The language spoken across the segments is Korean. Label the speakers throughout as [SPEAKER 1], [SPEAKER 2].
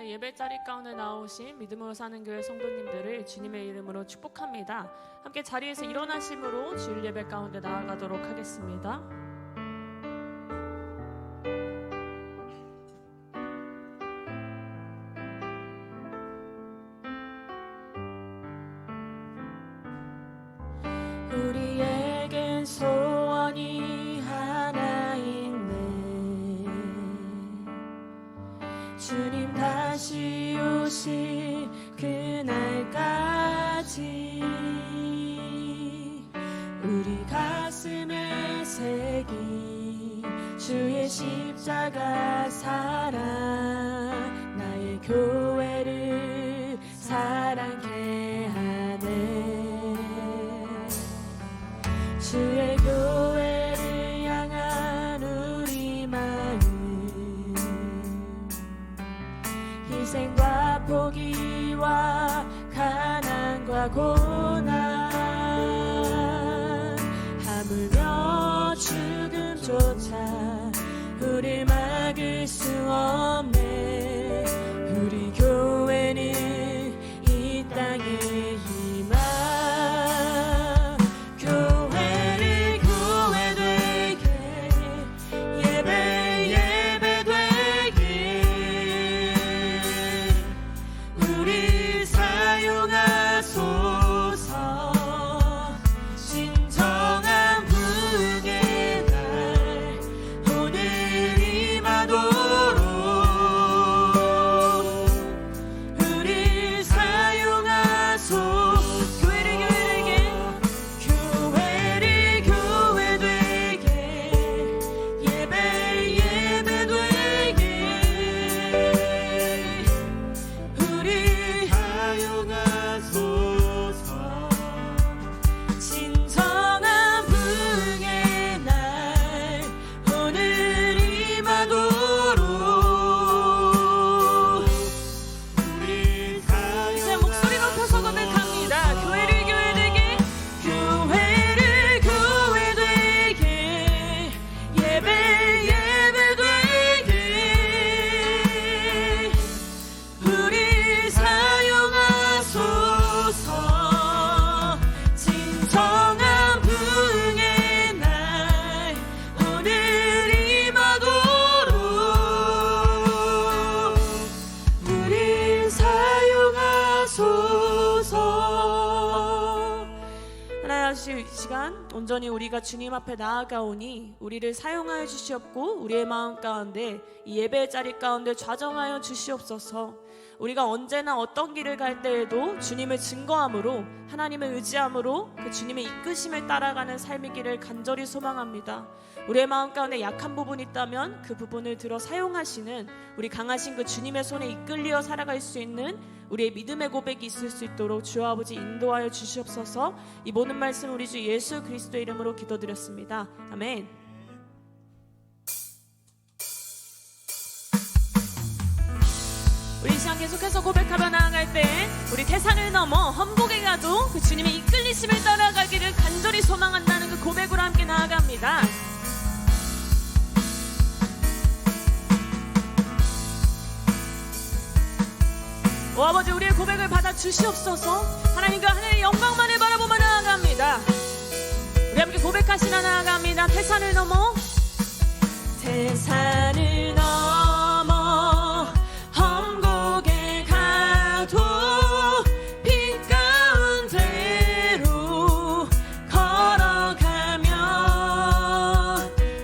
[SPEAKER 1] 예배 자리 가운데 나오신 믿음으로 사는 교회 성도님들을 주님의 이름으로 축복합니다. 함께 자리에서 일어나심으로 주일 예배 가운데 나아가도록 하겠습니다. 우리에겐 소원이 하나 있네. 주님 다시 오실 그날까지 우리 가슴에 새긴 주의 십자가 사랑 나의 교회를 사랑케 하네. 주의 교회를 향한 우리 마음 희생과 포기와 가난과 고난 하물며 죽음조차 우릴 막을 수 없네. 우리 교회는 이 땅에 희망 이 시간 온전히 우리가 주님 앞에 나아가오니 우리를 사용하여 주시옵고 우리의 마음 가운데 이 예배의 자리 가운데 좌정하여 주시옵소서. 우리가 언제나 어떤 길을 갈 때에도 주님을 증거함으로 하나님을 의지함으로 그 주님의 이끄심을 따라가는 삶의 길을 간절히 소망합니다. 우리의 마음 가운데 약한 부분이 있다면 그 부분을 들어 사용하시는 우리 강하신 그 주님의 손에 이끌려 살아갈 수 있는 우리의 믿음의 고백이 있을 수 있도록 주 아버지 인도하여 주시옵소서. 이 모든 말씀 우리 주 예수 그리스도의 이름으로 기도드렸습니다. 아멘. 우리 이 시간 계속해서 고백하며 나아갈 때 우리 태산을 넘어 험곡에 가도 그 주님의 이끌리심을 따라가기를 간절히 소망한다는 그 고백으로 함께 나아갑니다. 오 아버지, 우리의 고백을 받아 주시옵소서. 하나님과 하늘의 영광만을 바라보며 나아갑니다. 우리 함께 고백하시며 나아갑니다. 태산을 넘어 태산을 넘어 험곡에 가도 빛 가운데로 걸어가면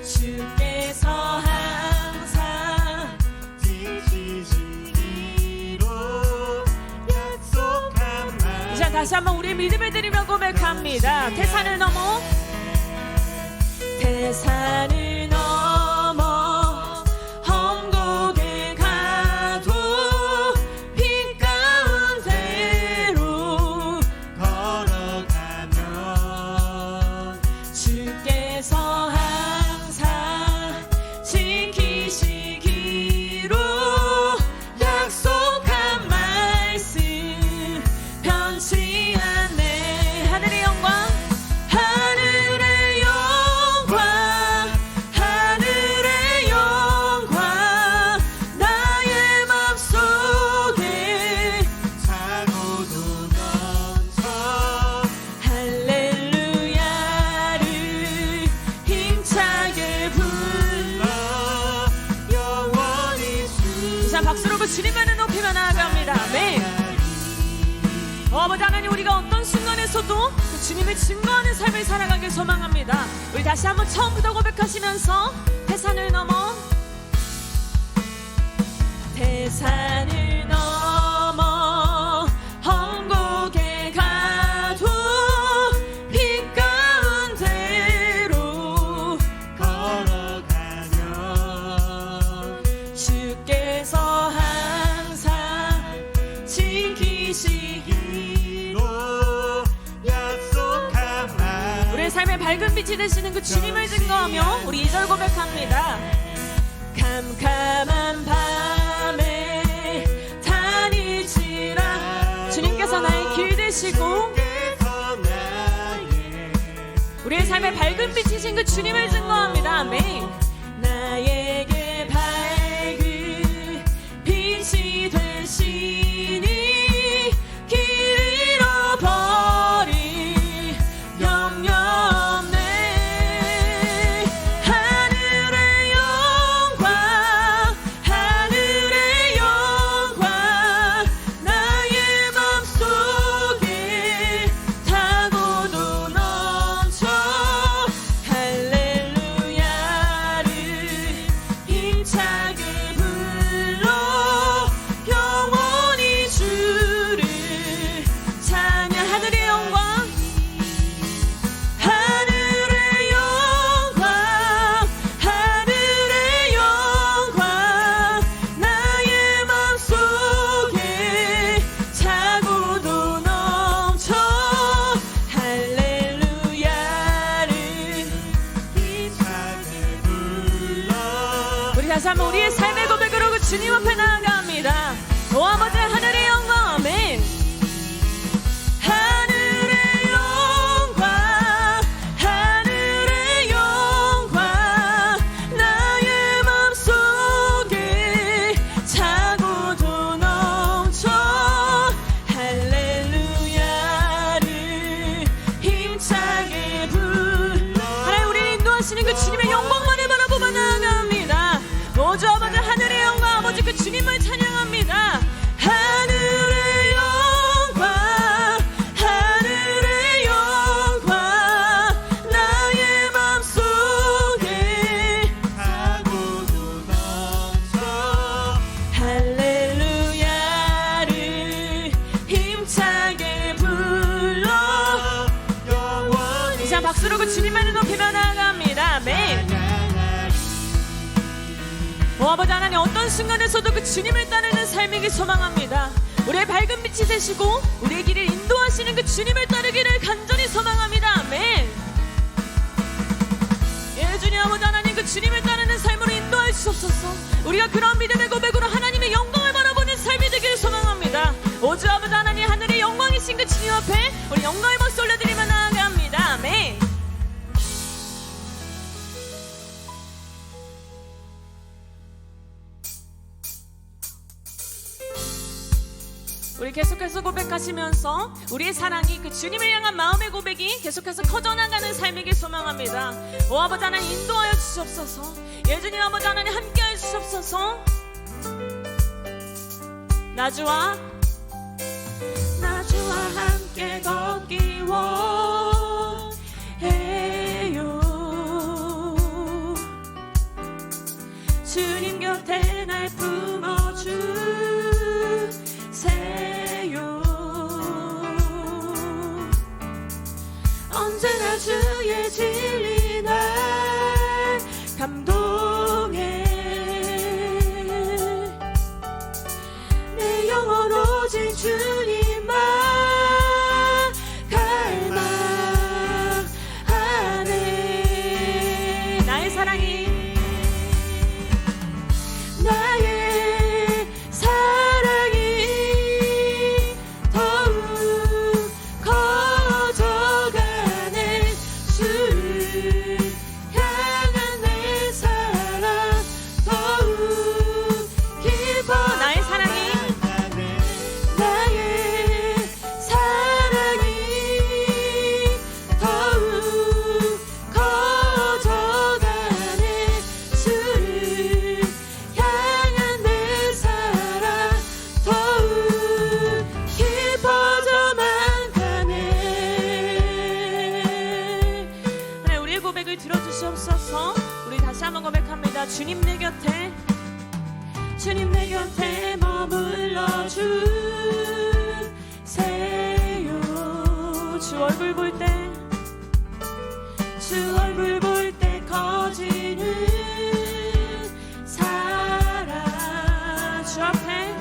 [SPEAKER 1] 주께서 항상 지키시기로 약속한 말. 이제 다시 한번 우리의 믿음을 드리며 고백합니다. 태산을 넘어 태산을 넘어 험곡에 가도 빛 가운데로 걸어가면 주께서 항상 지키시기로 약속한 말씀 변치 않네. 하늘의 영광 하늘의 영광 주님만을 높이며 나아갑니다. 아멘. 아버지 하나님, 우리가 어떤 순간에서도 그 주님을 증거하는 삶을 살아가길 소망합니다. 우리 다시 한번 처음부터 고백하시면서 태산을 넘어 태산을 넘어 험곡에 가도 빛 가운데로 걸어가면 주께서 항상 지키시기로 약속한 말. 우리의 삶의 밝은 빛이 되시는 그 주님을 증거하며 우리 2절 고백합니다. 캄캄한 밤에 다닐지라 주님께서 나의 길 되시고 우리의 삶의 밝은 빛이신 그 주님을 증거합니다. 아멘. 나에게 밝은 빛이 되시니 길 잃어버릴 염려 없네. 하늘의 영광 하늘의 영광 나의 맘속에 타고도 넘쳐 할렐루야를 힘차게 불러 영원히 주를 찬양. 하늘의 영광 하늘의 영광 하늘의 영광 나의 맘속에 차고도 넘쳐 할렐루야를 힘차게 불러. 우리 다시 한번 우리의 삶의 고백으로 그 주님 앞에 나아갑니다. 오 아버지 하늘의 영광. 아멘. 하늘의 영광 하늘의 영광 나의 맘속에 차고도 넘쳐 할렐루야를 힘차게 불러. 하나님 우리를 인도하시는 그 주님의 영광만을 바라보며 나아갑니다. 오주 아버지 하늘의 영광 아버지 그 주님을 찬양합니다. 하늘의 영광 하늘의 영광 나의 맘속에 타고도 넘쳐 할렐루야를 힘차게 불러 영원히. 자 박수로 그 주님만을 높이며 나아갑니다. 아멘. 오 아버지 하나님, 어떤 순간에서도 그 주님을 따르는 삶이길 소망합니다. 우리의 밝은 빛이 되시고 우리의 길을 인도하시는 그 주님을 따르기를 간절히 소망합니다. 아멘. 예 주님 아버지 하나님, 그 주님을 따르는 삶으로 인도할 주옵소서. 우리가 그런 믿음의 고백으로 하나님의 영광을 바라보는 삶이 되기를 소망합니다. 오주 아버지 하나님, 하늘의 영광이신 그 주님 앞에 우리 영광의 박수 올려드리며 나아갑니다. 아멘. 우리 계속해서 고백하시면서 우리의 사랑이 그 주님을 향한 마음의 고백이 계속해서 커져나가는 삶이길 소망합니다. 오 아버지 하나님 인도하여 주시옵소서. 예수님 아버지 하나님 함께하여 주시옵소서. 나주와 함께 걷기 원해요. 주님 곁에 날 품어주세요. 언제나 주의 진리 날 감동해. 내 영혼 오직 주님만 갈망하네. 나의 사랑이 나의 주님 내 곁에 머물러 주세요. 주 얼굴 볼 때, 주 얼굴 볼 때 커지는 사랑. 주 앞에,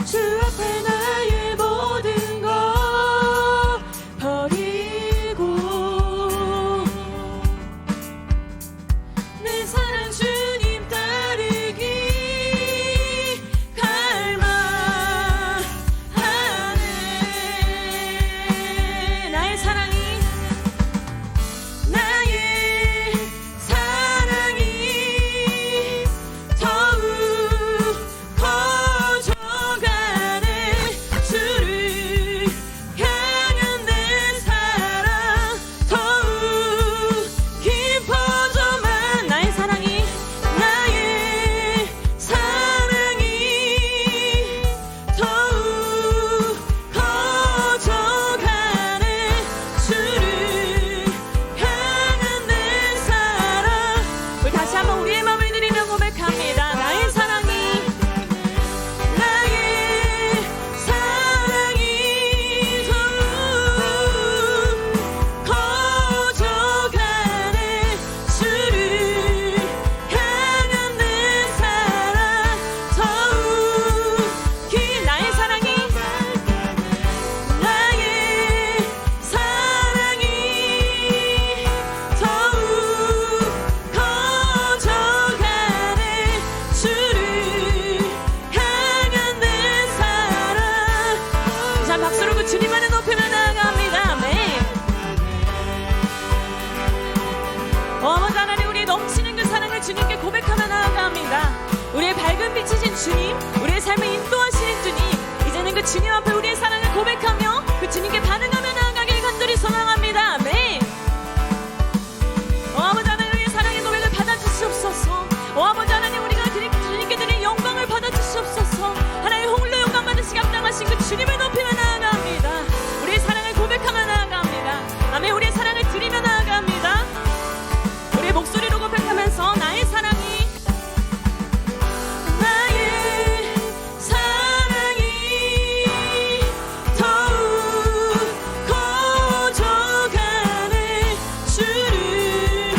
[SPEAKER 1] 주 앞에 나의 모든 것 버리고 내 사랑 주님 따르기 갈망하네. 나의 사랑이 더욱 커져가네. 주를 향한 내 사랑 더욱 깊어져만. 나의 사랑이 더욱 커져가네. 주를 향한 내 사랑. 우리 다시 한번 우리의 마음을 드리며 고백합니다. 나의 사랑이 더욱 커져가네. 주를 향한 내 사랑 더욱 나의 사랑이 더욱 커져가네. 주를 향한 내 사랑. 자, 박수로 그 주님만을 높이며 나아갑니다. 아멘. 먼저 하나님, 우리의 넘치는 그 사랑을 주님께 고백하며 나아갑니다. 우리의 밝은 빛이신 주님, 우리의 삶을 인도하시는 주님, 이제는 그 주님 앞에 우리의 사랑을 고백하며 그 주님께 반응하며 나아가길 간절히 소망합니다. 아멘. 아버지 하나님, 우리의 사랑의 고백을 받아주시옵소서. 아버지 하나님, 우리가 주님께 드릴 영광을 받아주시옵소서. 하나님 홀로 영광 받으시기 합당하신 그 주님을 높이며 나아갑니다. 우리의 사랑을 고백하며 나아갑니다. 아멘. 우리의 사랑을 드리며 나아갑니다. 우리의 목소리로 고백하면서 나의 사랑이 더욱 커져가네. 주를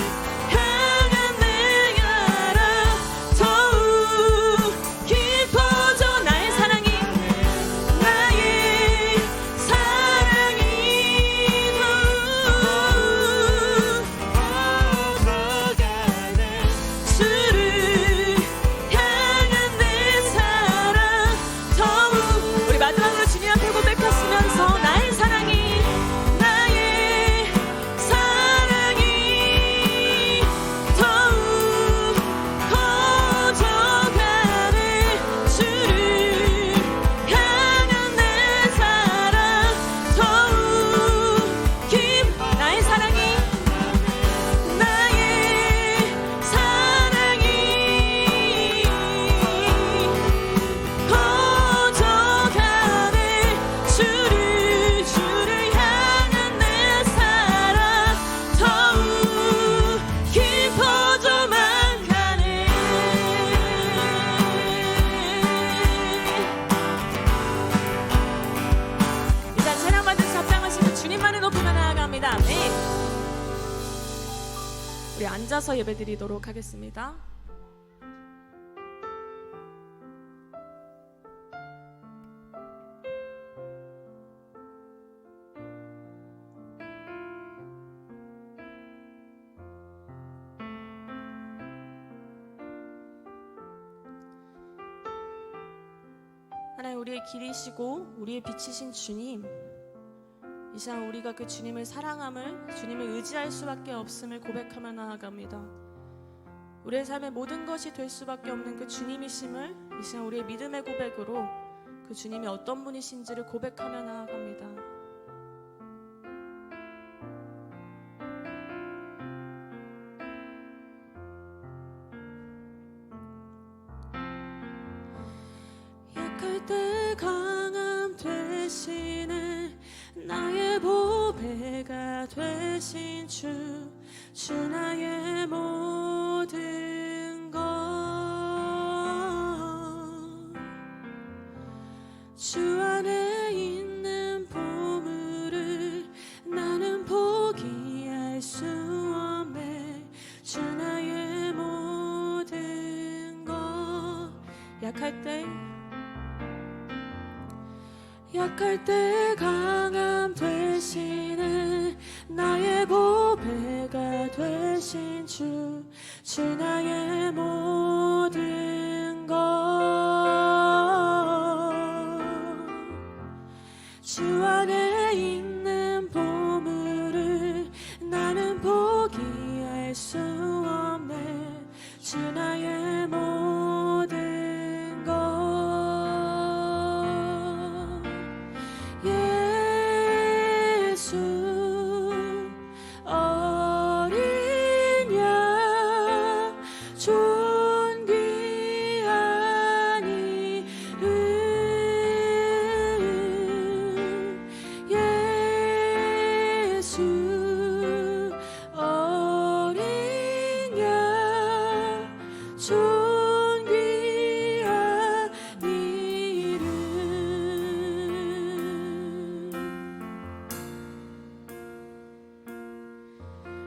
[SPEAKER 1] 향한 내 사랑 더욱 깊어져. 나의 사랑이 우리 앉아서 예배드리도록 하겠습니다. 하나님, 우리의 길이시고 우리의 빛이신 주님, 이 시간 우리가 그 주님을 사랑함을, 주님을 의지할 수밖에 없음을 고백하며 나아갑니다. 우리의 삶의 모든 것이 될 수밖에 없는 그 주님이심을 이 시간 우리의 믿음의 고백으로 그 주님이 어떤 분이신지를 고백하며 나아갑니다. 약할 때 강함 되시네 나의 보배가 되신 주 나의 모든 것. 주 안에 있는 보물을 나는 포기할 수 없네. 주 나의 모든 것. 약할 때 강함 되시는 나의 보배가 되신 주 나의 모든 것. 주 안에 있는 보물을 나는 포기할 수 없네. 주 나의 모든 것. 예수 어린 양 존귀한 이름. 예수 어린 양 존귀한 이름.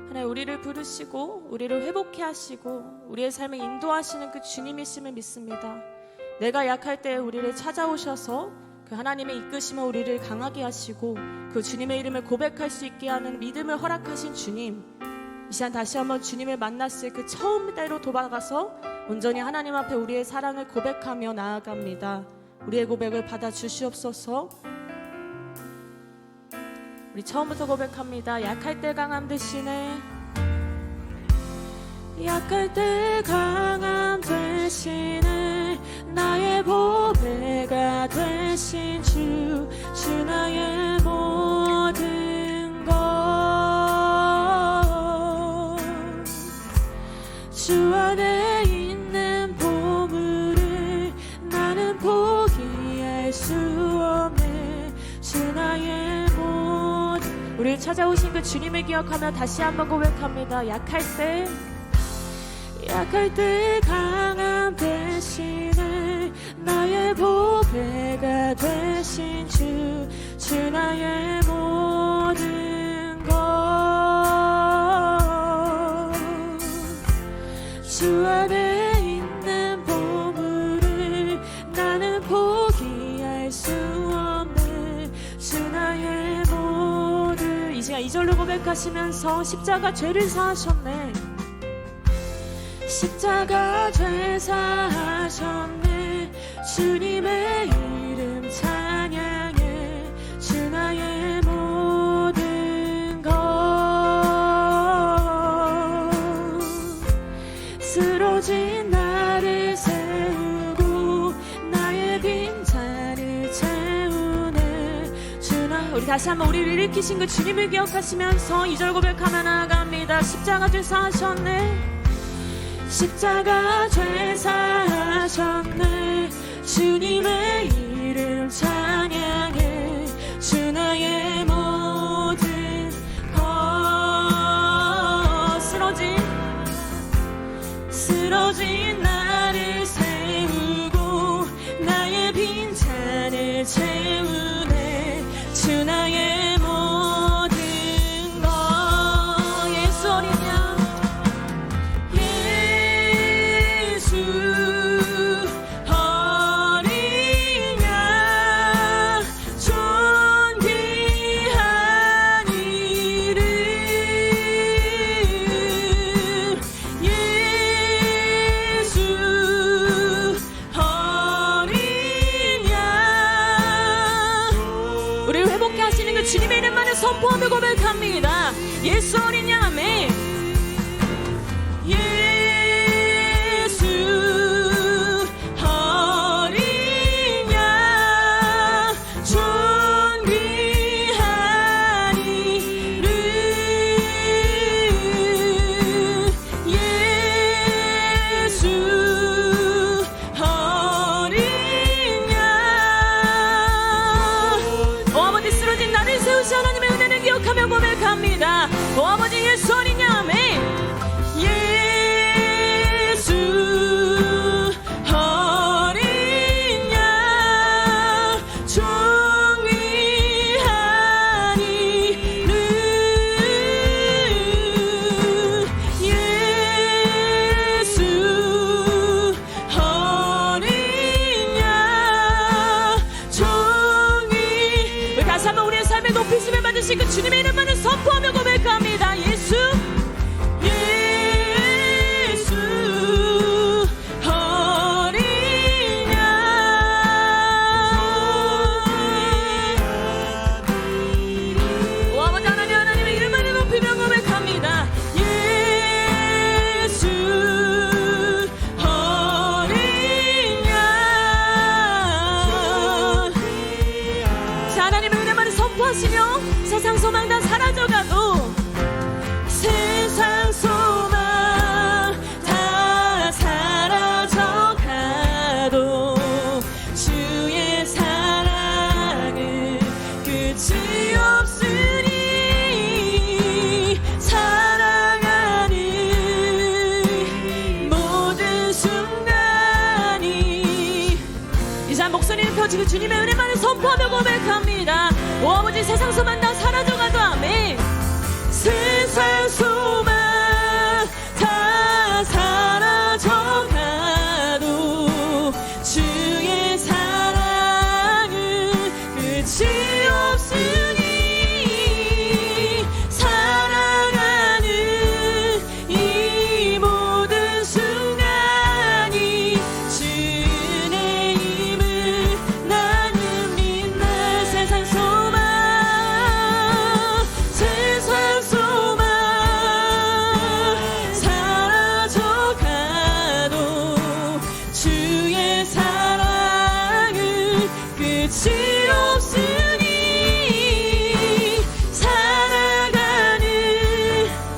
[SPEAKER 1] 하나님, 우리를 부르시고 우리를 회복케 하시고 우리의 삶을 인도하시는 그 주님이심을 믿습니다. 내가 약할 때 우리를 찾아오셔서 그 하나님의 이끄심을 우리를 강하게 하시고 그 주님의 이름을 고백할 수 있게 하는 믿음을 허락하신 주님, 이 시간 다시 한번 주님을 만났을 그 처음 때로 돌아가서 온전히 하나님 앞에 우리의 사랑을 고백하며 나아갑니다. 우리의 고백을 받아 주시옵소서. 우리 처음부터 고백합니다. 약할 때 강함 되시네. 약할 때 강함 되시네. 나의 보배가 되신 주 나의 모든 것. 주 안에 있는 보물을 나는 포기할 수 없네. 주 나의 모든. 우리를 찾아오신 그 주님을 기억하며 다시 한번 고백합니다. 약할 때 강함 대신에 나의 보배가 되신 주 나의 모든 것. 주 안에 있는 보물을 나는 포기할 수 없네. 주 나의 모든. 이 시간 2절로 고백하시면서 십자가 죄를 사하셨네. 십자가 죄 사하셨네. 주님의 이름 찬양해. 주 나의 모든 것. 쓰러진 나를 세우고 나의 빈잔을 채우네. 우리 다시 한번 우리를 일으키신 그 주님을 기억하시면서 2절 고백하며 나아갑니다. 십자가 죄 사하셨네. 십자가 죄 사하셨네. 주님의 이름 찬양해. 주 나의 모든 것. 쓰러진 나를 세우고 나의 빈잔을 채우네. 주 나의 모든 것. 예수 어린 양, 주님의 이름만을 선포하며 고백합니다. 예수 어린 양. 아멘. 예수 어린 양 존귀한 이름. 예수 어린 양. 오 아버지, 쓰러진 나를 세우시 하나님의 은혜를 기억하며 고백합니다. 오 아버지, 예수 살아계신 그 주님의 이름만을 선포하며 고백합니다. 예수 어린 양. 오 아버지 하나님, 하나님의 이름만을 높이며 고백합니다. 예수 어린 양. 자, 하나님의 이름만을 선포하시며 세상 소망 다 사라져가도, 세상 소망 다 사라져가도 주의 사랑은 끝이 없으니, 사랑하는 모든 순간이. 이제 목소리를 펴주고 주님의 은혜만을 선포하며 고백합니다. 오 아버지, 세상 소망 다 사라져가도 아멘. 세상 소망 다 사라져가도 주의 사랑은 끝이 없으니, 사랑하는 이 모든 순간이 주의 힘을 나는 믿네. 세상 소망, 세상 소망 사라져가도 주의 사랑은 끝이 없으니, 살아가는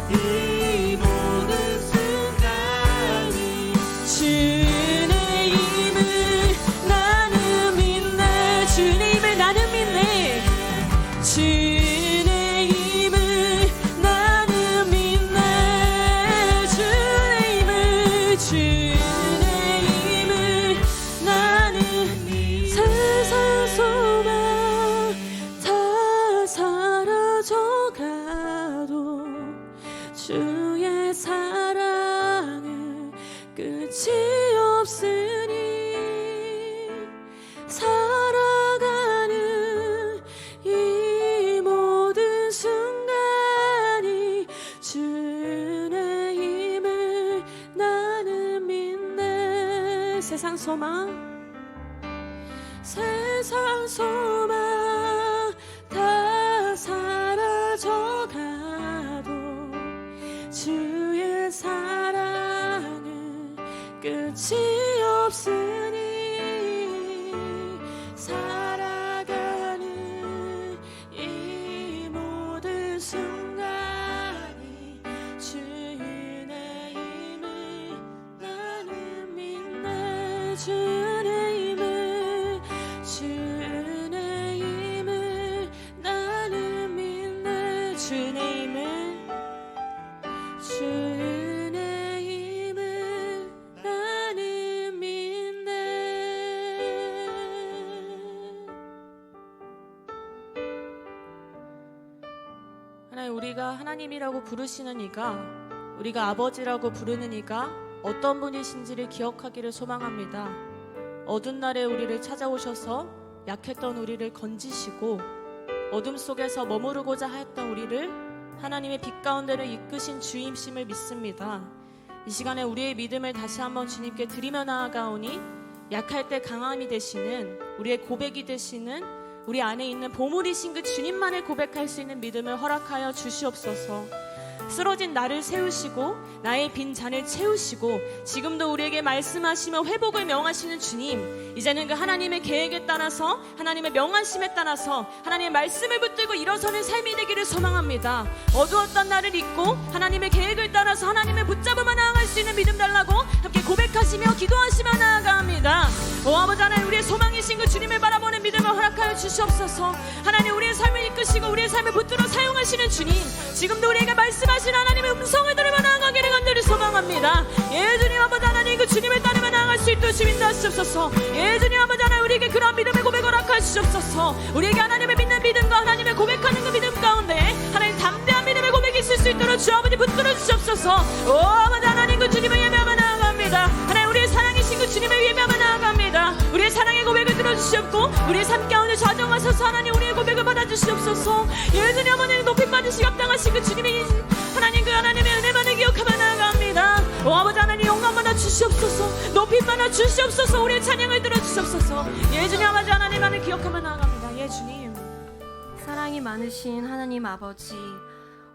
[SPEAKER 1] 이 모든 순간이 주의 힘을 나는 믿네. 주의 힘을 나는 믿네. 주의 힘을 나는 믿네. 주의 힘을, 주의 힘을 나는 믿네. 세상 소망 다 사라져가도 주의 사랑은 끝이 없으니, 살아가는 이 모든 순간이 주의 힘을 나는 믿네. 세상 소망, 세상 소망 다 사라져가도 주의 사랑은 끝이 없으니, 살아가는 이 모든 순간이 주의 힘을 나는 믿네. 주의 힘을, 주의 힘을 나는 믿네. 주의 힘을, 주의 힘을 나는 믿네. 하나님, 우리가 하나님이라고 부르시는 이가, 우리가 아버지라고 부르는 이가 어떤 분이신지를 기억하기를 소망합니다. 어두운 날에 우리를 찾아오셔서 약했던 우리를 건지시고, 어둠 속에서 머무르고자 하였던 우리를 하나님의 빛 가운데로 이끄신 주임심을 믿습니다. 이 시간에 우리의 믿음을 다시 한번 주님께 드리며 나아가오니, 약할 때 강함이 되시는, 우리의 고백이 되시는, 우리 안에 있는 보물이신 그 주님만을 고백할 수 있는 믿음을 허락하여 주시옵소서. 쓰러진 나를 세우시고 나의 빈 잔을 채우시고 지금도 우리에게 말씀하시며 회복을 명하시는 주님, 이제는 그 하나님의 계획에 따라서, 하나님의 명하심에 따라서 하나님의 말씀을 붙들고 일어서는 삶이 되기를 소망합니다. 어두웠던 나를 잊고 하나님의 계획을 따라서 하나님을 붙잡으며 나아갈 수 있는 믿음 달라고 함께 고백하시며 기도하시며 나아갑니다. 오 아버지 하나님, 우리의 소망이신 그 주님을 바라보는 믿음을 허락하여 주시옵소서. 하나님, 우리의 삶을 이끄시고 우리의 삶을 붙들어 사용하시는 주님, 지금도 우리에게 말씀하시는 하나님의 음성을 들으며 나아가기를 간절히 소망합니다. 예 주님 아버지 하나님, 그 주님을 따르며 나아갈 수 있도록 주님 도와주시옵소서. 예 주님 아버지 하나님, 우리에게 그런 믿음의 고백을 허락하시옵소서. 우리에게 하나님을 믿는 믿음과 하나님을 고백하는 그 믿음 가운데 하나님 담대한 믿음의 고백이 있을 수 있도록 주 아버지 붙들어 주시옵소서. 오 아버지 하나님, 그 주님을 예배하며 나아갑니다. 하나님, 우리의 사랑이신 그 주님을 예배하며 나아갑니다. 우리의 우리의 사랑의 고백을 들어주시옵고 우리의 삶 가운데 좌정하셔서 하나님 우리의 고백을 받아주시옵소서. 예수님 아버지 높임 받으시기 합당하신 그 주님의 하나님 그 하나님의 은혜만을 기억하며 나아갑니다. 오 아버지 하나님 영광 받아 주시옵소서. 높임 받아 주시옵소서. 우리의 찬양을 들어주시옵소서. 예수님 아버지 하나님만을 기억하며 나아갑니다. 예수님.
[SPEAKER 2] 사랑이 많으신 하나님 아버지,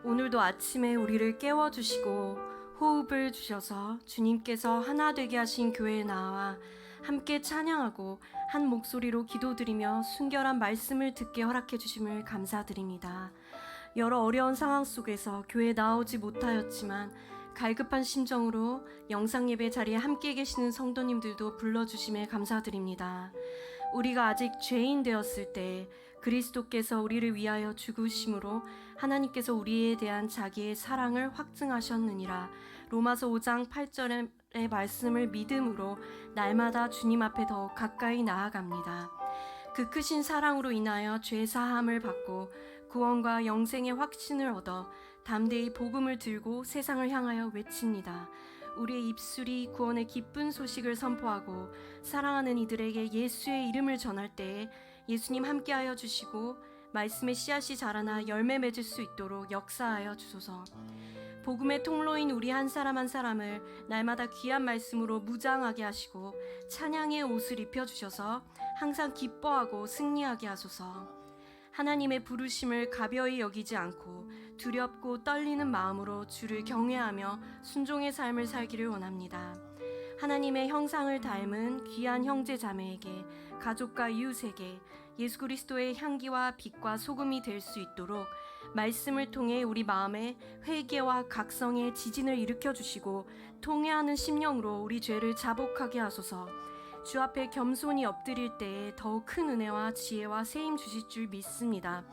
[SPEAKER 2] 오늘도 아침에 우리를 깨워주시고 호흡을 주셔서 주님께서 하나 되게 하신 교회에 나와 함께 찬양하고 한 목소리로 기도드리며 순결한 말씀을 듣게 허락해 주심을 감사드립니다. 여러 어려운 상황 속에서 교회에 나오지 못하였지만 갈급한 심정으로 영상 예배 자리에 함께 계시는 성도님들도 불러주심에 감사드립니다. 우리가 아직 죄인 되었을 때 그리스도께서 우리를 위하여 죽으심으로 하나님께서 우리에 대한 자기의 사랑을 확증하셨느니라. 로마서 5장 8절의 말씀을 믿음으로 날마다 주님 앞에 더 가까이 나아갑니다. 그 크신 사랑으로 인하여 죄 사함을 받고 구원과 영생의 확신을 얻어 담대히 복음을 들고 세상을 향하여 외칩니다. 우리의 입술이 구원의 기쁜 소식을 선포하고 사랑하는 이들에게 예수의 이름을 전할 때에 예수님 함께하여 주시고 말씀의 씨앗이 자라나 열매 맺을 수 있도록 역사하여 주소서. 복음의 통로인 우리 한 사람 한 사람을 날마다 귀한 말씀으로 무장하게 하시고 찬양의 옷을 입혀주셔서 항상 기뻐하고 승리하게 하소서. 하나님의 부르심을 가벼이 여기지 않고 두렵고 떨리는 마음으로 주를 경외하며 순종의 삶을 살기를 원합니다. 하나님의 형상을 닮은 귀한 형제 자매에게, 가족과 이웃에게 예수 그리스도의 향기와 빛과 소금이 될 수 있도록 말씀을 통해 우리 마음에 회개와 각성의 지진을 일으켜 주시고 통회하는 심령으로 우리 죄를 자복하게 하소서. 주 앞에 겸손히 엎드릴 때에 더욱 큰 은혜와 지혜와 세임 주실 줄 믿습니다.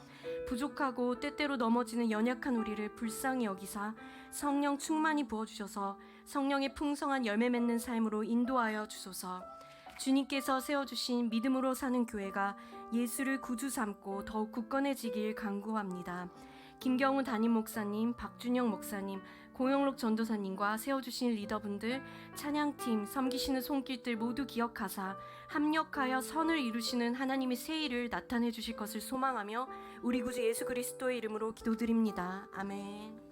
[SPEAKER 2] 부족하고 때때로 넘어지는 연약한 우리를 불쌍히 여기사 성령 충만히 부어주셔서 성령의 풍성한 열매 맺는 삶으로 인도하여 주소서. 주님께서 세워주신 믿음으로 사는 교회가 예수를 구주 삼고 더욱 굳건해지길 간구합니다. 김경훈 담임 목사님, 박준영 목사님, 고영록 전도사님과 세워주신 리더분들, 찬양팀, 섬기시는 손길들 모두 기억하사 합력하여 선을 이루시는 하나님의 새 일을 나타내 주실 것을 소망하며 우리 구주 예수 그리스도의 이름으로 기도드립니다. 아멘.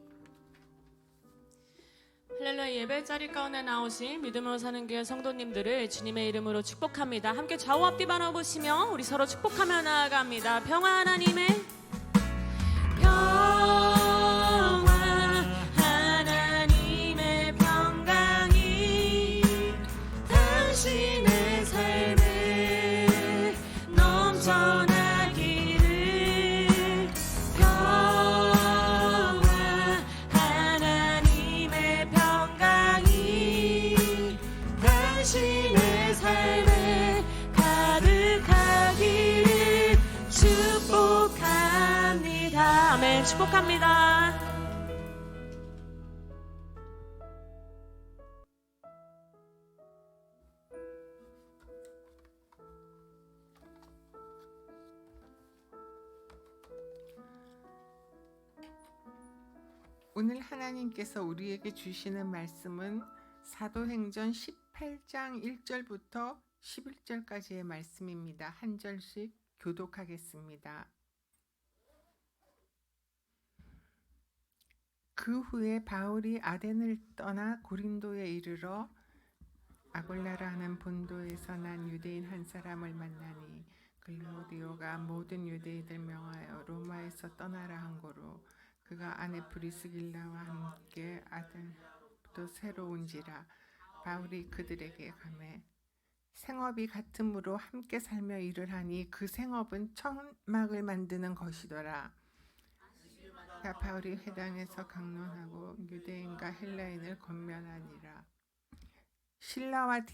[SPEAKER 1] 할렐루야. 예배 자리 가운데 나오신 믿음으로 사는 교회 성도님들을 주님의 이름으로 축복합니다. 함께 좌우 앞뒤 바라보시며 우리 서로 축복하며 나아갑니다. 평화 하나님의 평강이 당신의 삶에 넘쳐나기를. 평화 하나님의 평강이 당신의 삶에 가득하기를 축복합니다. 아멘. 축복합니다.
[SPEAKER 3] 오늘 하나님께서 우리에게 주시는 말씀은 사도행전 18장 1절부터 11절까지의 말씀입니다. 한 절씩 교독하겠습니다. 그 후에 바울이 아덴을 떠나 고린도에 이르러 아골라라 하는 본도에서 난 유대인 한 사람을 만나니 글라우디오가 모든 유대인들 명하여 로마에서 떠나라 한 고로 그가 아내 브리스길라와 함께 아덴부터 새로 온지라. 바울이 그들에게 가매 생업이 같음으로 함께 살며 일을 하니 그 생업은 천막을 만드는 것이더라. 바울이 회당에서 강론하고 유대인과 헬라인을 권면하니라. 실라와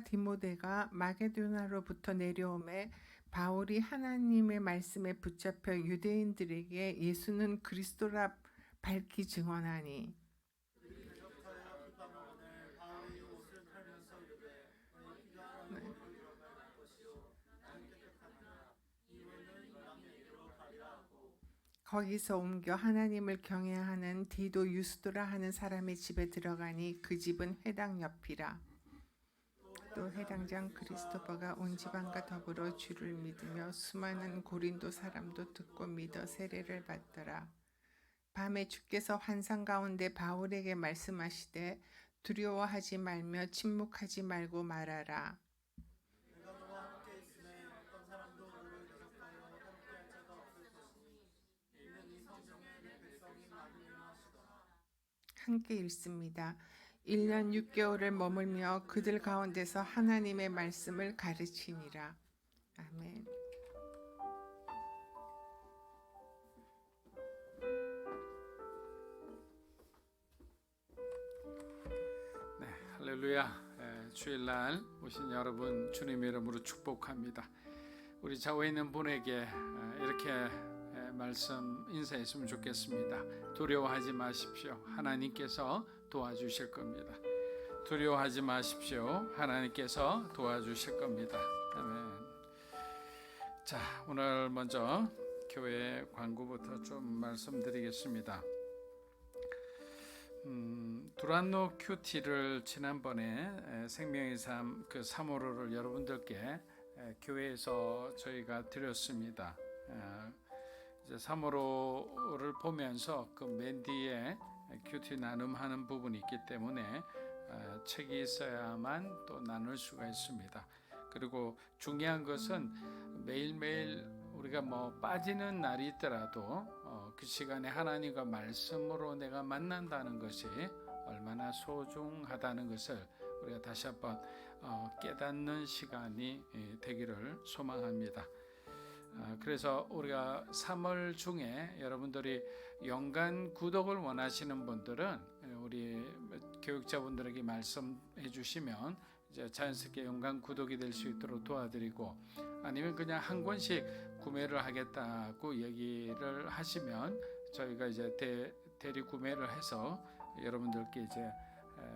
[SPEAKER 3] 디모데가 마게도냐로부터 내려오매 바울이 하나님의 말씀에 붙잡혀 유대인들에게 예수는 그리스도라 밝히 증언하니 거기서 옮겨 하나님을 경외하는 디도 유스도라 하는 사람의 집에 들어가니 그 집은 회당 옆이라. 또 해당장 크리스토퍼가 온 지방과 더불어 주를 믿으며 수많은 고린도 사람도 듣고 믿어 세례를 받더라. 밤에 주께서 환상 가운데 바울에게 말씀하시되 두려워하지 말며 침묵하지 말고 말하라. 함께 읽습니다. 1년 6개월을 머물며 그들 가운데서 하나님의 말씀을 가르치니라. 아멘.
[SPEAKER 4] 네, 할렐루야. 주일날 오신 여러분 주님 이름으로 축복합니다. 우리 좌우에 있는 분에게 이렇게 말씀 인사했으면 좋겠습니다. 두려워하지 마십시오. 하나님께서 도와주실 겁니다. 두려워하지 마십시오. 하나님께서 도와주실 겁니다. 아멘. 자, 오늘 먼저 교회 광고부터 좀 말씀드리겠습니다. 두란노 큐티를 지난번에 생명의 삶 그 3월호를 여러분들께 교회에서 저희가 드렸습니다. 이제 3월호를 보면서 그 맨 뒤에 큐티 나눔하는 부분이 있기 때문에 책이 있어야만 또 나눌 수가 있습니다. 그리고 중요한 것은 매일매일 우리가 뭐 빠지는 날이 있더라도 그 시간에 하나님과 말씀으로 내가 만난다는 것이 얼마나 소중하다는 것을 우리가 다시 한번 깨닫는 시간이 되기를 소망합니다. 그래서 우리가 3월 중에 여러분들이 연간 구독을 원하시는 분들은 우리 교육자분들에게 말씀해 주시면 이제 자연스럽게 연간 구독이 될 수 있도록 도와드리고, 아니면 그냥 한 권씩 구매를 하겠다고 얘기를 하시면 저희가 이제 대리 구매를 해서 여러분들께 이제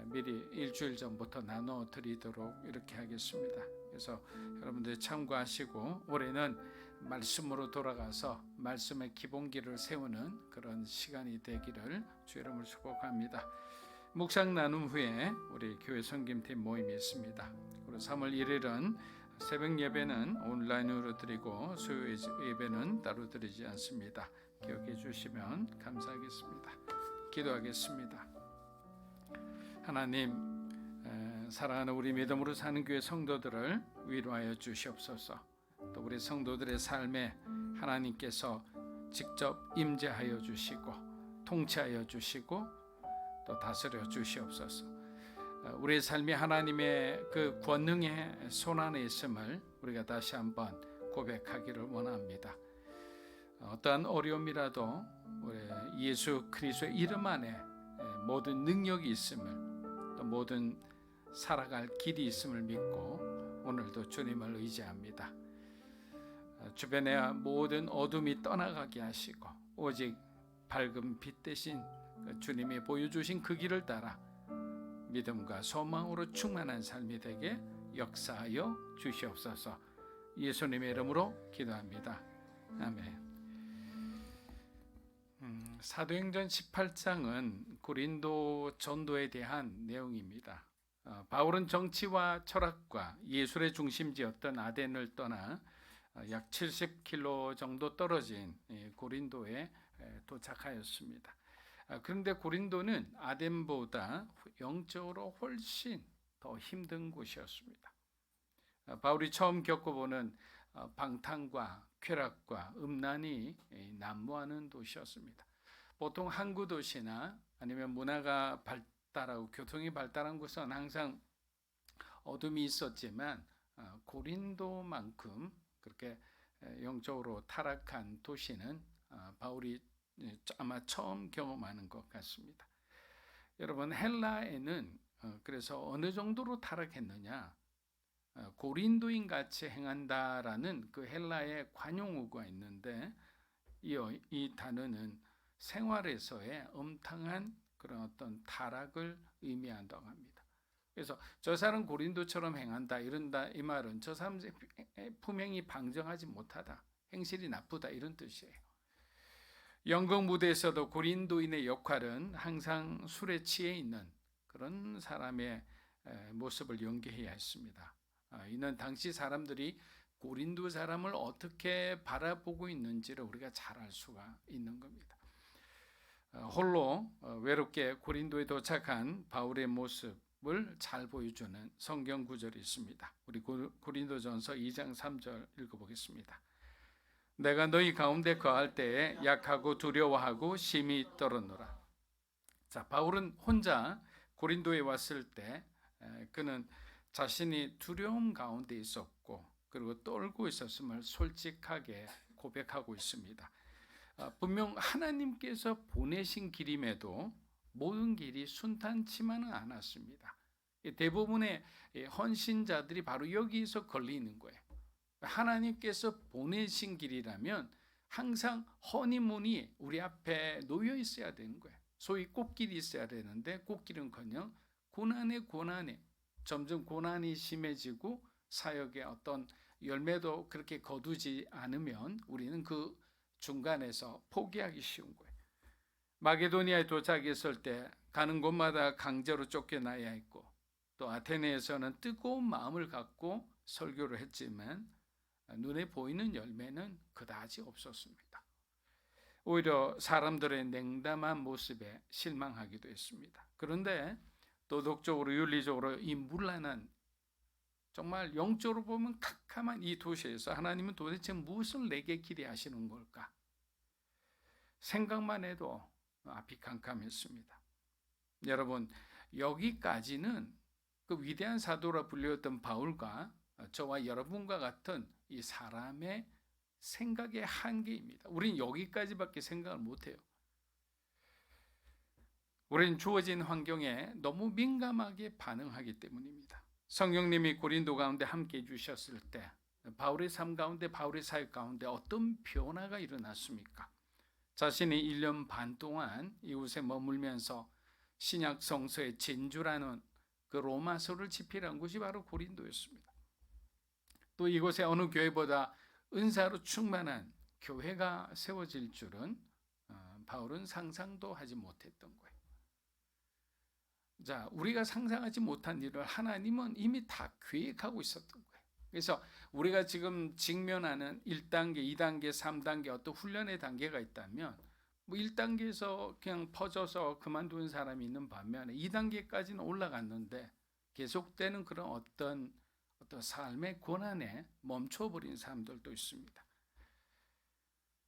[SPEAKER 4] 미리 일주일 전부터 나눠 드리도록 이렇게 하겠습니다. 그래서 여러분들 참고하시고 올해는 말씀으로 돌아가서 말씀의 기본기를 세우는 그런 시간이 되기를 주 이름으로 축복합니다. 묵상 나눔 후에 우리 교회 섬김팀 모임이 있습니다. 그리고 3월 1일은 새벽 예배는 온라인으로 드리고 수요 예배는 따로 드리지 않습니다. 기억해 주시면 감사하겠습니다. 기도하겠습니다. 하나님, 사랑하는 우리 믿음으로 사는 교회 성도들을 위로하여 주시옵소서. 또 우리 성도들의 삶에 하나님께서 직접 임재하여 주시고 통치하여 주시고 또 다스려 주시옵소서. 우리의 삶이 하나님의 그 권능의 손안에 있음을 우리가 다시 한번 고백하기를 원합니다. 어떠한 어려움이라도 우리 예수 그리스도의 이름 안에 모든 능력이 있음을, 또 모든 살아갈 길이 있음을 믿고 오늘도 주님을 의지합니다. 주변의 모든 어둠이 떠나가게 하시고 오직 밝은 빛 대신 주님이 보여주신 그 길을 따라 믿음과 소망으로 충만한 삶이 되게 역사하여 주시옵소서. 예수님의 이름으로 기도합니다. 아멘. 사도행전 18장은 고린도 전도에 대한 내용입니다. 바울은 정치와 철학과 예술의 중심지였던 아덴을 떠나 약 70km 정도 떨어진 고린도에 도착하였습니다. 그런데 고린도는 아덴보다 영적으로 훨씬 더 힘든 곳이었습니다. 바울이 처음 겪어보는 방탕과 쾌락과 음란이 난무하는 도시였습니다. 보통 항구 도시나 아니면 문화가 발달하고 교통이 발달한 곳은 항상 어둠이 있었지만 고린도만큼 그렇게 영적으로 타락한 도시는 바울이 아마 처음 경험하는 것 같습니다. 여러분, 헬라에는 그래서 어느 정도로 타락했느냐, 고린도인 같이 행한다라는 그 헬라의 관용어가 있는데 이 단어는 생활에서의 엄청난 그런 어떤 타락을 의미한다고 합니다. 그래서 저 사람 고린도처럼 행한다 이런다, 이 말은 저 사람 품행이 방정하지 못하다, 행실이 나쁘다 이런 뜻이에요. 연극 무대에서도 고린도인의 역할은 항상 술에 취해 있는 그런 사람의 모습을 연기해야 했습니다. 이는 당시 사람들이 고린도 사람을 어떻게 바라보고 있는지를 우리가 잘 알 수가 있는 겁니다. 홀로 외롭게 고린도에 도착한 바울의 모습을 잘 보여주는 성경 구절이 있습니다. 우리 고린도전서 2장 3절 읽어보겠습니다. 내가 너희 가운데 거할 때에 약하고 두려워하고 심히 떨었노라. 자, 바울은 혼자 고린도에 왔을 때 그는 자신이 두려움 가운데 있었고 그리고 떨고 있었음을 솔직하게 고백하고 있습니다. 분명 하나님께서 보내신 길임에도 모든 길이 순탄치만은 않았습니다. 대부분의 헌신자들이 바로 여기서 걸리는 거예요. 하나님께서 보내신 길이라면 항상 허니문이 우리 앞에 놓여 있어야 되는 거예요. 소위 꽃길이 있어야 되는데 꽃길은커녕 고난에 점점 고난이 심해지고 사역의 어떤 열매도 그렇게 거두지 않으면 우리는 그 중간에서 포기하기 쉬운 거예요. 마게도니아에 도착했을 때 가는 곳마다 강제로 쫓겨나야 했고 또 아테네에서는 뜨거운 마음을 갖고 설교를 했지만 눈에 보이는 열매는 그다지 없었습니다. 오히려 사람들의 냉담한 모습에 실망하기도 했습니다. 그런데 도덕적으로 윤리적으로 이 문란한 정말 영적으로 보면 캄캄한 이 도시에서 하나님은 도대체 무엇을 내게 기대하시는 걸까? 생각만 해도 앞이 캄캄했습니다. 여러분, 여기까지는 그 위대한 사도라 불렸던 바울과 저와 여러분과 같은 이 사람의 생각의 한계입니다. 우린 여기까지밖에 생각을 못해요. 우린 주어진 환경에 너무 민감하게 반응하기 때문입니다. 성령님이 고린도 가운데 함께 해주셨을 때 바울의 삶 가운데 바울의 사역 가운데 어떤 변화가 일어났습니까? 자신이 1년 반 동안 이곳에 머물면서 신약 성서의 진주라는 그 로마서를 집필한 곳이 바로 고린도였습니다. 또 이곳에 어느 교회보다 은사로 충만한 교회가 세워질 줄은 바울은 상상도 하지 못했던 거예요. 자, 우리가 상상하지 못한 일을 하나님은 이미 다 계획하고 있었던 거예요. 그래서 우리가 지금 직면하는 1단계, 2단계, 3단계 어떤 훈련의 단계가 있다면 1단계에서 그냥 퍼져서 그만두는 사람이 있는 반면에 2단계까지는 올라갔는데 계속되는 그런 어떤 삶의 고난에 멈춰버린 사람들도 있습니다.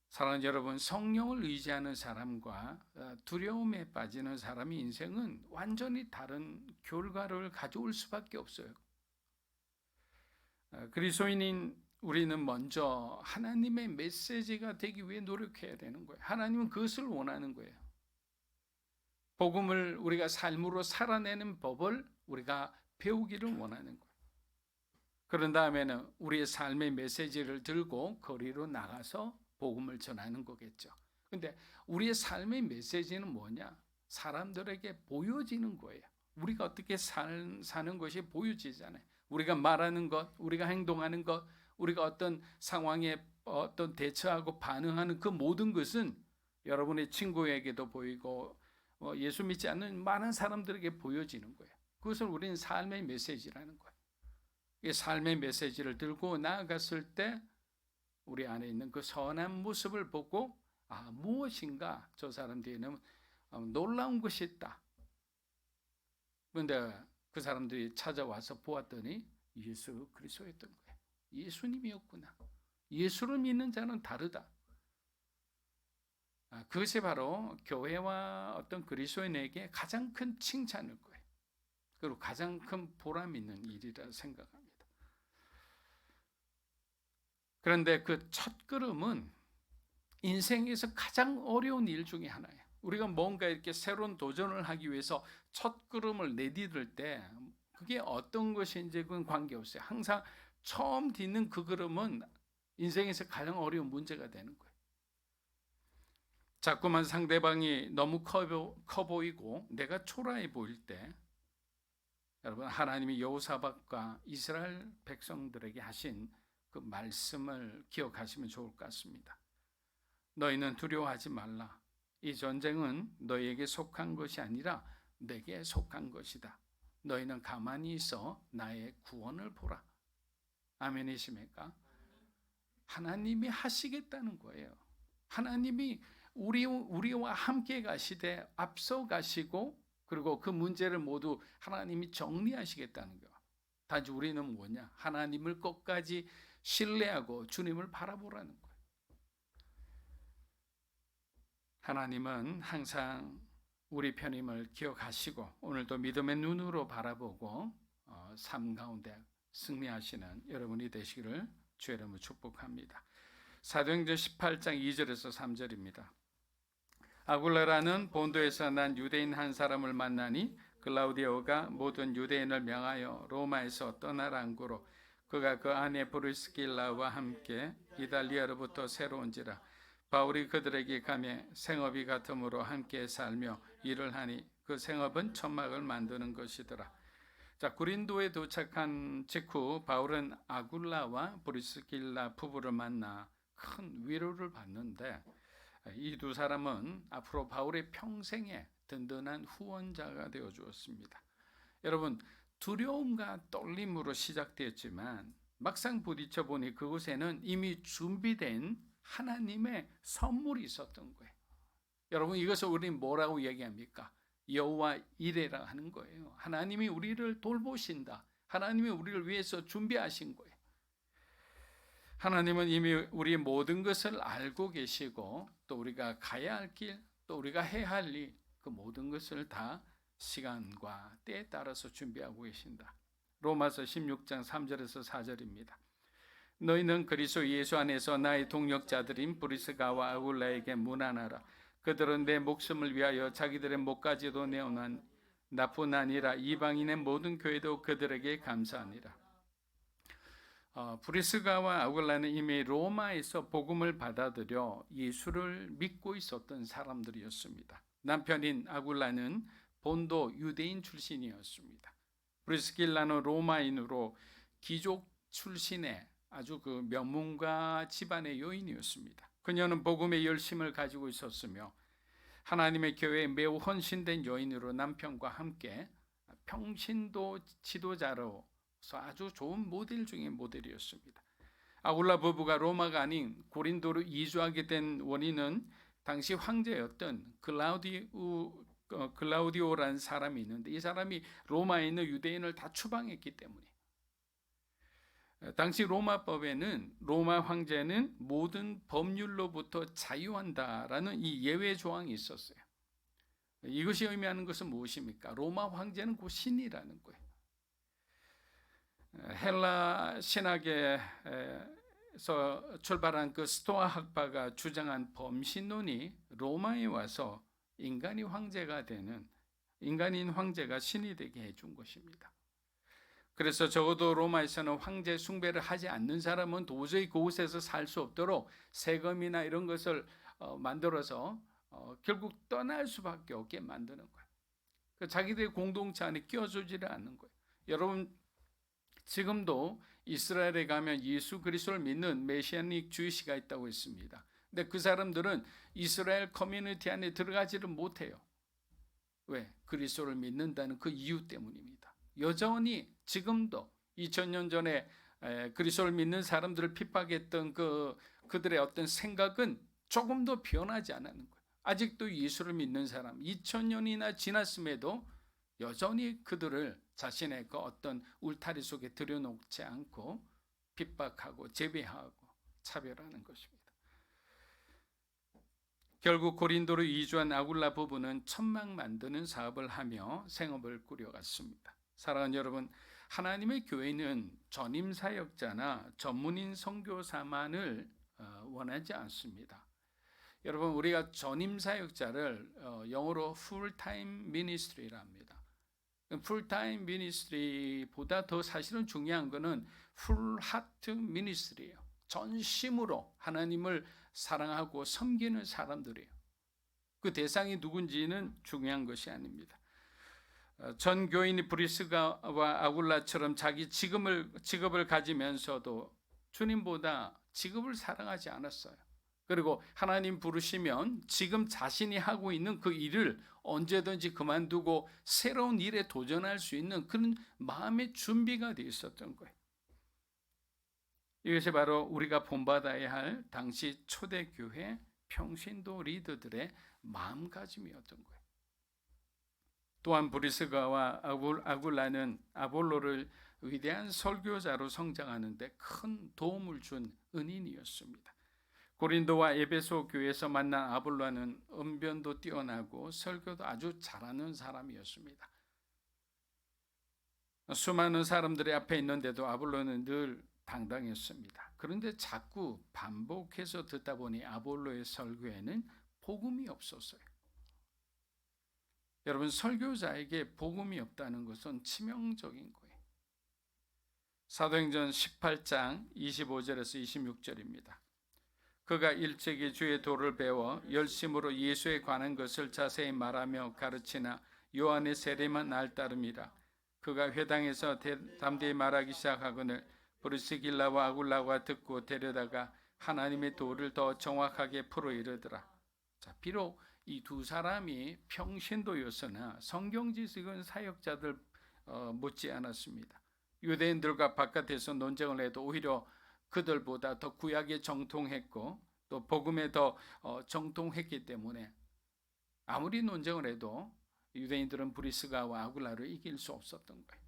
[SPEAKER 4] 사랑하는 여러분, 성령을 의지하는 사람과 두려움에 빠지는 사람의 인생은 완전히 다른 결과를 가져올 수밖에 없어요. 그리스도인인 우리는 먼저 하나님의 메시지가 되기 위해 노력해야 되는 거예요. 하나님은 그것을 원하는 거예요. 복음을 우리가 삶으로 살아내는 법을 우리가 배우기를 원하는 거예요. 그런 다음에는 우리의 삶의 메시지를 들고 거리로 나가서 복음을 전하는 거겠죠. 근데 우리의 삶의 메시지는 뭐냐? 사람들에게 보여지는 거예요. 우리가 어떻게 사는 것이 보여지잖아요. 우리가 말하는 것, 우리가 행동하는 것, 우리가 어떤 상황에 어떤 대처하고 반응하는 그 모든 것은 여러분의 친구에게도 보이고 예수 믿지 않는 많은 사람들에게 보여지는 거예요. 그것을 우리는 삶의 메시지라는 거예요. 이 삶의 메시지를 들고 나아갔을 때 우리 안에 있는 그 선한 모습을 보고 무엇인가 저 사람 뒤에는 놀라운 것이 있다. 그런데 그 사람들이 찾아와서 보았더니 예수 그리스도였던 거예요. 예수님이었구나. 예수를 믿는 자는 다르다. 그것이 바로 교회와 어떤 그리스도인에게 가장 큰 칭찬일 거예요. 그리고 가장 큰 보람 있는 일이라 생각합니다. 그런데 그 첫 걸음은 인생에서 가장 어려운 일 중에 하나예요. 우리가 뭔가 이렇게 새로운 도전을 하기 위해서 첫 걸음을 내디딜 때 그게 어떤 것인지 그건 관계없어요. 항상 처음 딛는 그 걸음은 인생에서 가장 어려운 문제가 되는 거예요. 자꾸만 상대방이 너무 커 보이고 내가 초라해 보일 때 여러분 하나님이 여호사밧과 이스라엘 백성들에게 하신 그 말씀을 기억하시면 좋을 것 같습니다. 너희는 두려워하지 말라. 이 전쟁은 너희에게 속한 것이 아니라 내게 속한 것이다. 너희는 가만히 있어 나의 구원을 보라. 아멘이십니까? 하나님이 하시겠다는 거예요. 하나님이 우리와 함께 가시되 앞서 가시고, 그리고 그 문제를 모두 하나님이 정리하시겠다는 거예요. 단지 우리는 뭐냐? 하나님을 끝까지 신뢰하고 주님을 바라보라는 거예요. 하나님은 항상 우리 편임을 기억하시고 오늘도 믿음의 눈으로 바라보고 삶 가운데 승리하시는 여러분이 되시기를 주의 이름으로 축복합니다. 사도행전 18장 2절에서 3절입니다. 아굴라라는 본도에서 난 유대인 한 사람을 만나니 글라우디오가 모든 유대인을 명하여 로마에서 떠나라 한고로 그가 그 아내 브리스길라와 함께 이달리아로부터 새로 온지라. 바울이 그들에게 가며 생업이 같음으로 함께 살며 일을 하니 그 생업은 천막을 만드는 것이더라. 자, 고린도에 도착한 직후 바울은 아굴라와 브리스길라 부부를 만나 큰 위로를 받는데, 이 두 사람은 앞으로 바울의 평생에 든든한 후원자가 되어 주었습니다. 여러분, 두려움과 떨림으로 시작되었지만 막상 부딪혀 보니 그곳에는 이미 준비된 하나님의 선물이 있었던 거예요. 여러분, 이것을 우리는 뭐라고 얘기합니까? 여호와 이레라 하는 거예요. 하나님이 우리를 돌보신다. 하나님이 우리를 위해서 준비하신 거예요. 하나님은 이미 우리의 모든 것을 알고 계시고 또 우리가 가야 할 길, 또 우리가 해야 할 일, 그 모든 것을 다 시간과 때에 따라서 준비하고 계신다. 로마서 16장 3절에서 4절입니다. 너희는 그리스도 예수 안에서 나의 동역자들인 브리스가와 아굴라에게 문안하라. 그들은 내 목숨을 위하여 자기들의 목까지도 내어놓은 나뿐 아니라 이방인의 모든 교회도 그들에게 감사하니라. 브리스가와 아굴라는 이미 로마에서 복음을 받아들여 예수를 믿고 있었던 사람들이었습니다. 남편인 아굴라는 본도 유대인 출신이었습니다. 브리스길라는 로마인으로 귀족 출신의 아주 그 명문가 집안의 여인이었습니다. 그녀는 복음의 열심을 가지고 있었으며 하나님의 교회에 매우 헌신된 여인으로 남편과 함께 평신도 지도자로서 아주 좋은 모델 중의 모델이었습니다. 아굴라 부부가 로마가 아닌 고린도로 이주하게 된 원인은 당시 황제였던 글라우디오라는 사람이 있는데, 이 사람이 라마에 있는 유대인을 다 추방했기 때문에, 당시 로마법에는 로마 황제는 모든 법률로부터 자유한다라는 이 예외 조항이 있었어요. 이것이 의미하는 것은 무엇입니까? 로마 황제는 곧 신이라는 거예요. 헬라 신학에서 출발한 그 스토아 학파가 주장한 범신론이 로마에 와서 인간인 황제가 신이 되게 해준 것입니다. 그래서 적어도 로마에서는 황제 숭배를 하지 않는 사람은 도저히 그곳에서 살 수 없도록 세금이나 이런 것을 만들어서 결국 떠날 수밖에 없게 만드는 거예요. 자기들의 공동체 안에 끼워주지를 않는 거예요. 여러분, 지금도 이스라엘에 가면 예수 그리스도를 믿는 메시아닉 주이시가 있다고 했습니다. 근데 그 사람들은 이스라엘 커뮤니티 안에 들어가지를 못해요. 왜? 그리스도를 믿는다는 그 이유 때문입니다. 여전히 지금도 2000년 전에 그리스도를 믿는 사람들을 핍박했던 그들의 어떤 생각은 조금도 변하지 않았는 거예요. 아직도 예수를 믿는 사람 2000년이나 지났음에도 여전히 그들을 자신의 그 어떤 울타리 속에 들여놓지 않고 핍박하고 제배하고 차별하는 것입니다. 결국 고린도로 이주한 아굴라 부부는 천막 만드는 사업을 하며 생업을 꾸려갔습니다. 사랑하는 여러분, 하나님의 교회는 전임 사역자나 전문인 선교사만을 원하지 않습니다. 여러분, 우리가 전임 사역자를 영어로 풀타임 미니스트리라 합니다. 풀타임 미니스트리보다 더 사실은 중요한 것은 풀하트 미니스트리예요. 전심으로 하나님을 사랑하고 섬기는 사람들이에요. 그 대상이 누군지는 중요한 것이 아닙니다. 전 교인이 브리스가와 아굴라처럼 자기 직업을 가지면서도 주님보다 직업을 사랑하지 않았어요. 그리고 하나님 부르시면 지금 자신이 하고 있는 그 일을 언제든지 그만두고 새로운 일에 도전할 수 있는 그런 마음의 준비가 되어 있었던 거예요. 이것이 바로 우리가 본받아야 할 당시 초대교회 평신도 리더들의 마음가짐이었던 거예요. 또한 브리스가와 아굴라는 아볼로를 위대한 설교자로 성장하는 데 큰 도움을 준 은인이었습니다. 고린도와 에베소 교회에서 만난 아볼로는 언변도 뛰어나고 설교도 아주 잘하는 사람이었습니다. 수많은 사람들의 앞에 있는데도 아볼로는 늘 당당했습니다. 그런데 자꾸 반복해서 듣다 보니 아볼로의 설교에는 복음이 없었어요. 여러분, 설교자에게 복음이 없다는 것은 치명적인 거예요. 사도행전 18장 25절에서 26절입니다. 그가 일찍이 주의 도를 배워 열심으로 예수에 관한 것을 자세히 말하며 가르치나 요한의 세례만 날 따름이라. 그가 회당에서 담대히 말하기 시작하거늘 브리스길라와 아굴라가 듣고 데려다가 하나님의 도를 더 정확하게 풀어 이르더라. 자, 비록 이 두 사람이 평신도였으나 성경 지식은 사역자들 못지 않았습니다. 유대인들과 바깥에서 논쟁을 해도 오히려 그들보다 더 구약에 정통했고 또 복음에 더 정통했기 때문에 아무리 논쟁을 해도 유대인들은 브리스가와 아굴라를 이길 수 없었던 거예요.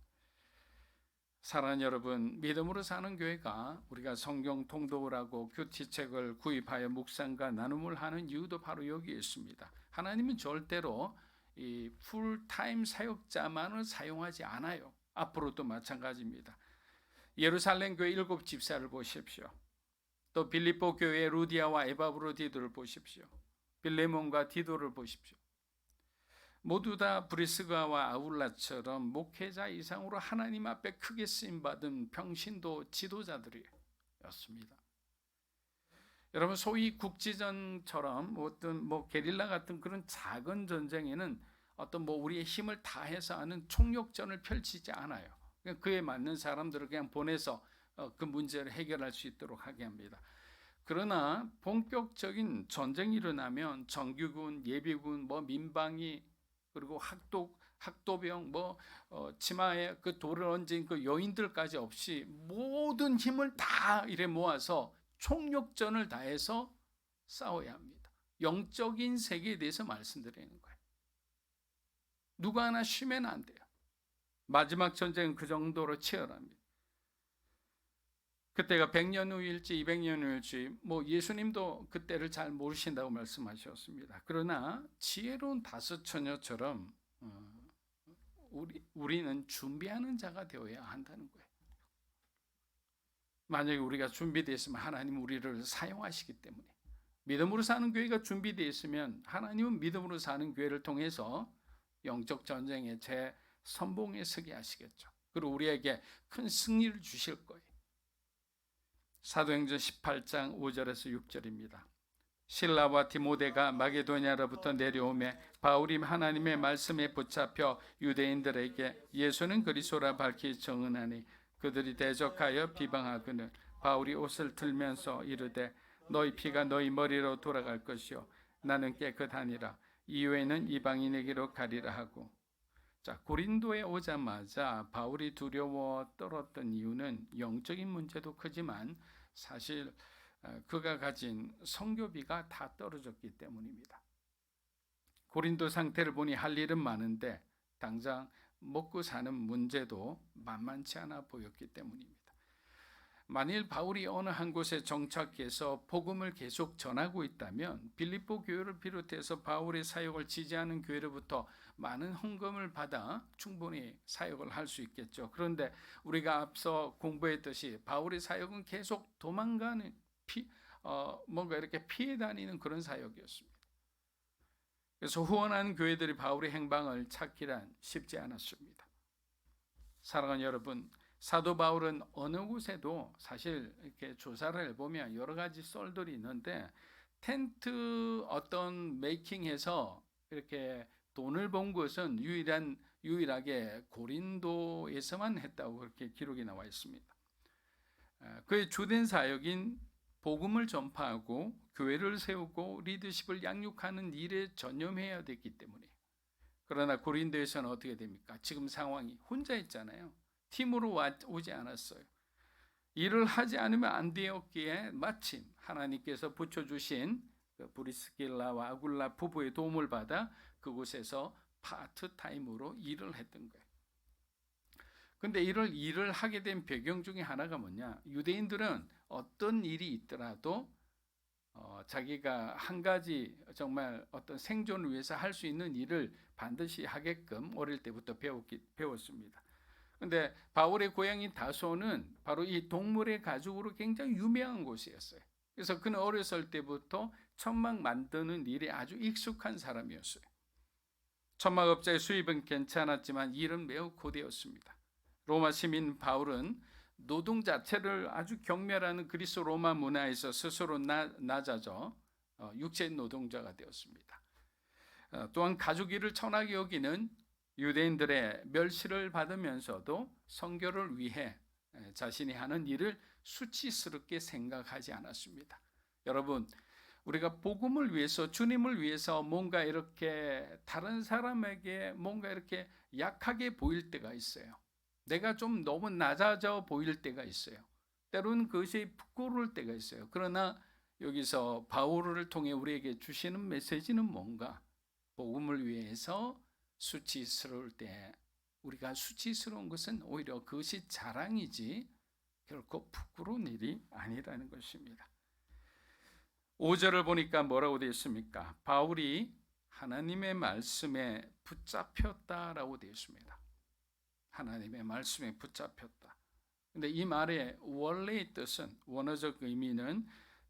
[SPEAKER 4] 사랑하는 여러분, 믿음으로 사는 교회가 우리가 성경 통독을 하고 큐티책을 구입하여 묵상과 나눔을 하는 이유도 바로 여기에 있습니다. 하나님은 절대로 이 풀타임 사역자만을 사용하지 않아요. 앞으로도 마찬가지입니다. 예루살렘 교회 7 집사를 보십시오. 또 빌립보 교회의 루디아와 에바브로디도를 보십시오. 빌레몬과 디도를 보십시오. 모두 다 브리스가와 아울라처럼 목회자 이상으로 하나님 앞에 크게 쓰임받은 평신도 지도자들이었습니다. 여러분, 소위 국지전처럼 어떤 게릴라 같은 그런 작은 전쟁에는 어떤 우리의 힘을 다해서 하는 총력전을 펼치지 않아요. 그에 맞는 사람들을 그냥 보내서 그 문제를 해결할 수 있도록 하게 합니다. 그러나 본격적인 전쟁이 일어나면 정규군, 예비군, 민방위, 그리고 학도병, 치마에 그 돌을 얹은 그 여인들까지 없이 모든 힘을 다 이래 모아서 총력전을 다해서 싸워야 합니다. 영적인 세계에 대해서 말씀드리는 거예요. 누가 하나 쉬면 안 돼요. 마지막 전쟁은 그 정도로 치열합니다. 그때가 100년 후일지 200년 후일지 예수님도 그때를 잘 모르신다고 말씀하셨습니다. 그러나 지혜로운 다섯 처녀처럼 우리는 준비하는 자가 되어야 한다는 거예요. 만약에 우리가 준비되어 있으면 하나님은 우리를 사용하시기 때문에, 믿음으로 사는 교회가 준비되어 있으면 하나님은 믿음으로 사는 교회를 통해서 영적 전쟁의 제 선봉에 서게 하시겠죠. 그리고 우리에게 큰 승리를 주실 거예요. 사도행전 18장 5절에서 6절입니다. 실라와 디모데가 마게도냐로부터 내려오매 바울이 하나님의 말씀에 붙잡혀 유대인들에게 예수는 그리스도라 밝히 증언하니 그들이 대적하여 비방하거늘 바울이 옷을 틀면서 이르되 너희 피가 너희 머리로 돌아갈 것이요 나는 깨끗하니라. 이후에는 이방인에게로 가리라 하고. 자, 고린도에 오자마자 바울이 두려워 떨었던 이유는 영적인 문제도 크지만 사실 그가 가진 선교비가 다 떨어졌기 때문입니다. 고린도 상태를 보니 할 일은 많은데 당장 먹고 사는 문제도 만만치 않아 보였기 때문입니다. 만일 바울이 어느 한 곳에 정착해서 복음을 계속 전하고 있다면 빌립보 교회를 비롯해서 바울의 사역을 지지하는 교회로부터 많은 헌금을 받아 충분히 사역을 할 수 있겠죠. 그런데 우리가 앞서 공부했듯이 바울의 사역은 계속 도망가는 뭔가 이렇게 피해 다니는 그런 사역이었습니다. 그래서 후원하는 교회들이 바울의 행방을 찾기란 쉽지 않았습니다. 사랑하는 여러분, 사도 바울은 어느 곳에도 사실 이렇게 조사를 해보면 여러 가지 썰들이 있는데 텐트 어떤 메이킹해서 이렇게 돈을 번 것은 유일하게 고린도에서만 했다고 그렇게 기록이 나와 있습니다. 그의 주된 사역인 복음을 전파하고 교회를 세우고 리더십을 양육하는 일에 전념해야 됐기 때문에. 그러나 고린도에서는 어떻게 됩니까? 지금 상황이 혼자 있잖아요. 팀으로 오지 않았어요. 일을 하지 않으면 안 되었기에 마침 하나님께서 붙여주신 브리스길라와 아굴라 부부의 도움을 받아 그곳에서 파트타임으로 일을 했던 거예요. 근데 일을 하게 된 배경 중에 하나가 뭐냐? 유대인들은 어떤 일이 있더라도 자기가 한 가지 정말 어떤 생존을 위해서 할 수 있는 일을 반드시 하게끔 어릴 때부터 배웠습니다. 근데 바울의 고향인 다소는 바로 이 동물의 가죽으로 굉장히 유명한 곳이었어요. 그래서 그는 어렸을 때부터 천막 만드는 일에 아주 익숙한 사람이었어요. 천막업자의 수입은 괜찮았지만 일은 매우 고되었습니다. 로마 시민 바울은 노동 자체를 아주 경멸하는 그리스 로마 문화에서 스스로 낮아져 육체 노동자가 되었습니다. 또한 가죽 일을 천하게 여기는 유대인들의 멸시를 받으면서도 선교를 위해 자신이 하는 일을 수치스럽게 생각하지 않았습니다. 여러분, 우리가 복음을 위해서, 주님을 위해서 뭔가 이렇게 다른 사람에게 뭔가 이렇게 약하게 보일 때가 있어요. 내가 좀 너무 낮아져 보일 때가 있어요. 때로는 그것이 부끄러울 때가 있어요. 그러나 여기서 바울을 통해 우리에게 주시는 메시지는 뭔가? 복음을 위해서 수치스러울 때 우리가 수치스러운 것은 오히려 그것이 자랑이지 결코 부끄러운 일이 아니라는 것입니다. 5절을 보니까 뭐라고 되어 있습니까? 바울이 하나님의 말씀에 붙잡혔다라고 되어 있습니다. 하나님의 말씀에 붙잡혔다. 근데 이 말의 원래의 뜻은, 원어적 의미는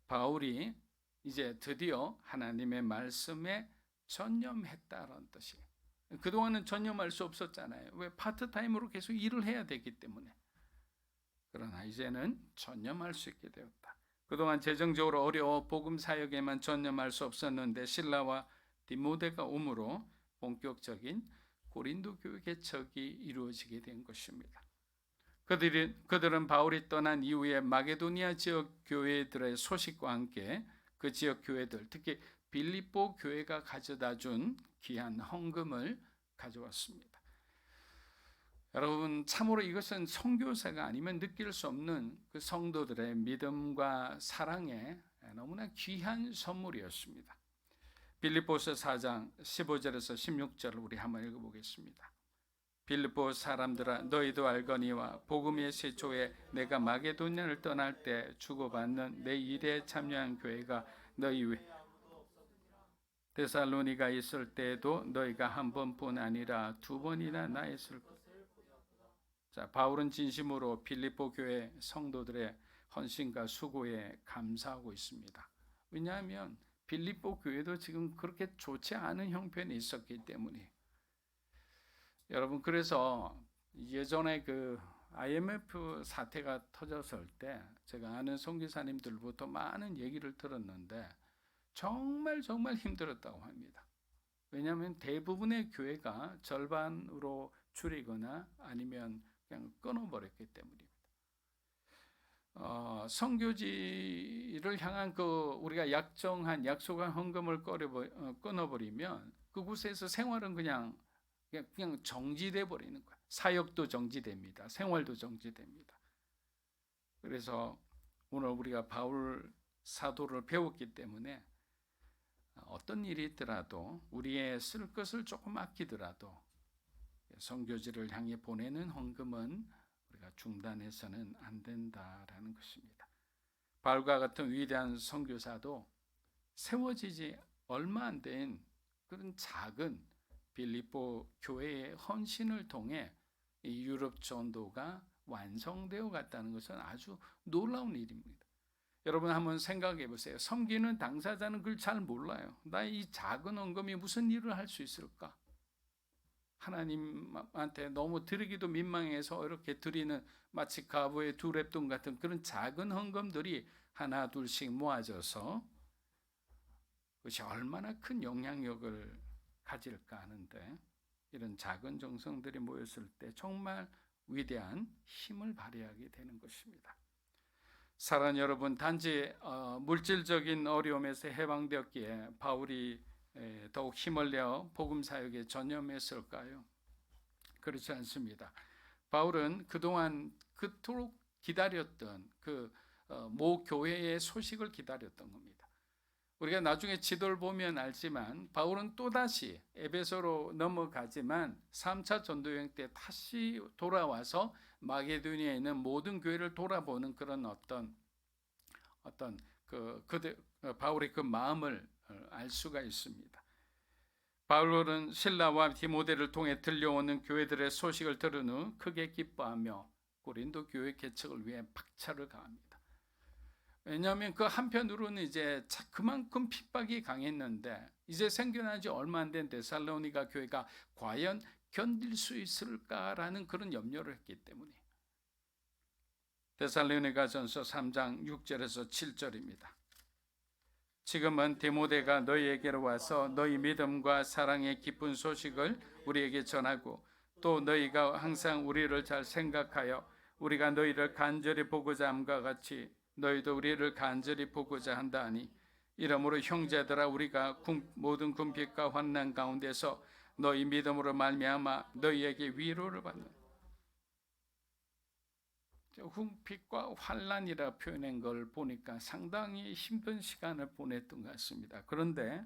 [SPEAKER 4] 바울이 이제 드디어 하나님의 말씀에 전념했다라는 뜻이에요. 그동안은 전념할 수 없었잖아요. 왜? 파트타임으로 계속 일을 해야 되기 때문에. 그러나 이제는 전념할 수 있게 되었다. 그동안 재정적으로 어려워 복음 사역에만 전념할 수 없었는데 신라와 디모데가 오므로 본격적인 고린도 교회 개척이 이루어지게 된 것입니다. 그들은 바울이 떠난 이후에 마게도니아 지역 교회들의 소식과 함께 그 지역 교회들, 특히 빌립보 교회가 가져다 준 귀한 헌금을 가져왔습니다. 여러분, 참으로 이것은 선교사가 아니면 느낄 수 없는 그 성도들의 믿음과 사랑의 너무나 귀한 선물이었습니다. 빌립보서 4장 15절에서 16절을 우리 한번 읽어보겠습니다. 빌립보 사람들아, 너희도 알거니와 복음의 시초에 내가 마게도냐를 떠날 때 주고받는 내 일에 참여한 교회가 너희 외에 데살로니가 있을 때에도 너희가 한 번뿐 아니라 두 번이나 나 있을 것. 자, 바울은 진심으로 빌립보 교회 성도들의 헌신과 수고에 감사하고 있습니다. 왜냐하면 빌립보 교회도 지금 그렇게 좋지 않은 형편이 있었기 때문에. 여러분, 그래서 예전에 그 IMF 사태가 터졌을 때 제가 아는 선교사님들부터 많은 얘기를 들었는데 정말 힘들었다고 합니다. 왜냐하면 대부분의 교회가 절반으로 줄이거나 아니면 그냥 끊어버렸기 때문입니다. 선교지를 향한 그 우리가 약속한 헌금을 끊어버리면 그곳에서 생활은 그냥 정지돼 버리는 거예요. 사역도 정지됩니다. 생활도 정지됩니다. 그래서 오늘 우리가 바울 사도를 배웠기 때문에 어떤 일이 있더라도 우리의 쓸 것을 조금 아끼더라도 선교지를 향해 보내는 헌금은 우리가 중단해서는 안 된다라는 것입니다. 바울과 같은 위대한 선교사도 세워지지 얼마 안 된 그런 작은 빌립보 교회의 헌신을 통해 이 유럽 전도가 완성되어 갔다는 것은 아주 놀라운 일입니다. 여러분 한번 생각해 보세요. 섬기는 당사자는 그걸 잘 몰라요. 나 이 작은 헌금이 무슨 일을 할 수 있을까? 하나님한테 너무 드리기도 민망해서 이렇게 드리는 마치 가부의 두 랩돈 같은 그런 작은 헌금들이 하나 둘씩 모아져서 그것이 얼마나 큰 영향력을 가질까 하는데, 이런 작은 정성들이 모였을 때 정말 위대한 힘을 발휘하게 되는 것입니다. 사랑하는 여러분, 단지 물질적인 어려움에서 해방되었기에 바울이 더욱 힘을 내어 복음 사역에 전념했을까요? 그렇지 않습니다. 바울은 그동안 그토록 기다렸던 모 교회의 소식을 기다렸던 겁니다. 우리가 나중에 지도를 보면 알지만 바울은 또다시 에베소로 넘어가지만 3차 전도여행 때 다시 돌아와서 마게도니아에 있는 모든 교회를 돌아보는 그런 바울의 그 마음을 알 수가 있습니다. 바울은 실라와 디모데를 통해 들려오는 교회들의 소식을 들은 후 크게 기뻐하며 고린도 교회 개척을 위해 박차를 가합니다. 왜냐하면 그 한편으로는 이제 그만큼 핍박이 강했는데 이제 생겨난 지 얼마 안 된 데살로니가 교회가 과연 견딜 수 있을까라는 그런 염려를 했기 때문에. 데살로니가전서 3장 6절에서 7절입니다. 지금은 디모데가 너희에게로 와서 너희 믿음과 사랑의 기쁜 소식을 우리에게 전하고 또 너희가 항상 우리를 잘 생각하여 우리가 너희를 간절히 보고자 함과 같이 너희도 우리를 간절히 보고자 한다 하니 이러므로 형제들아 우리가 모든 궁핍과 환난 가운데서 너희 믿음으로 말미암아 너희에게 위로를 받는 궁핍과 환난이라 표현한 걸 보니까 상당히 힘든 시간을 보냈던 것 같습니다. 그런데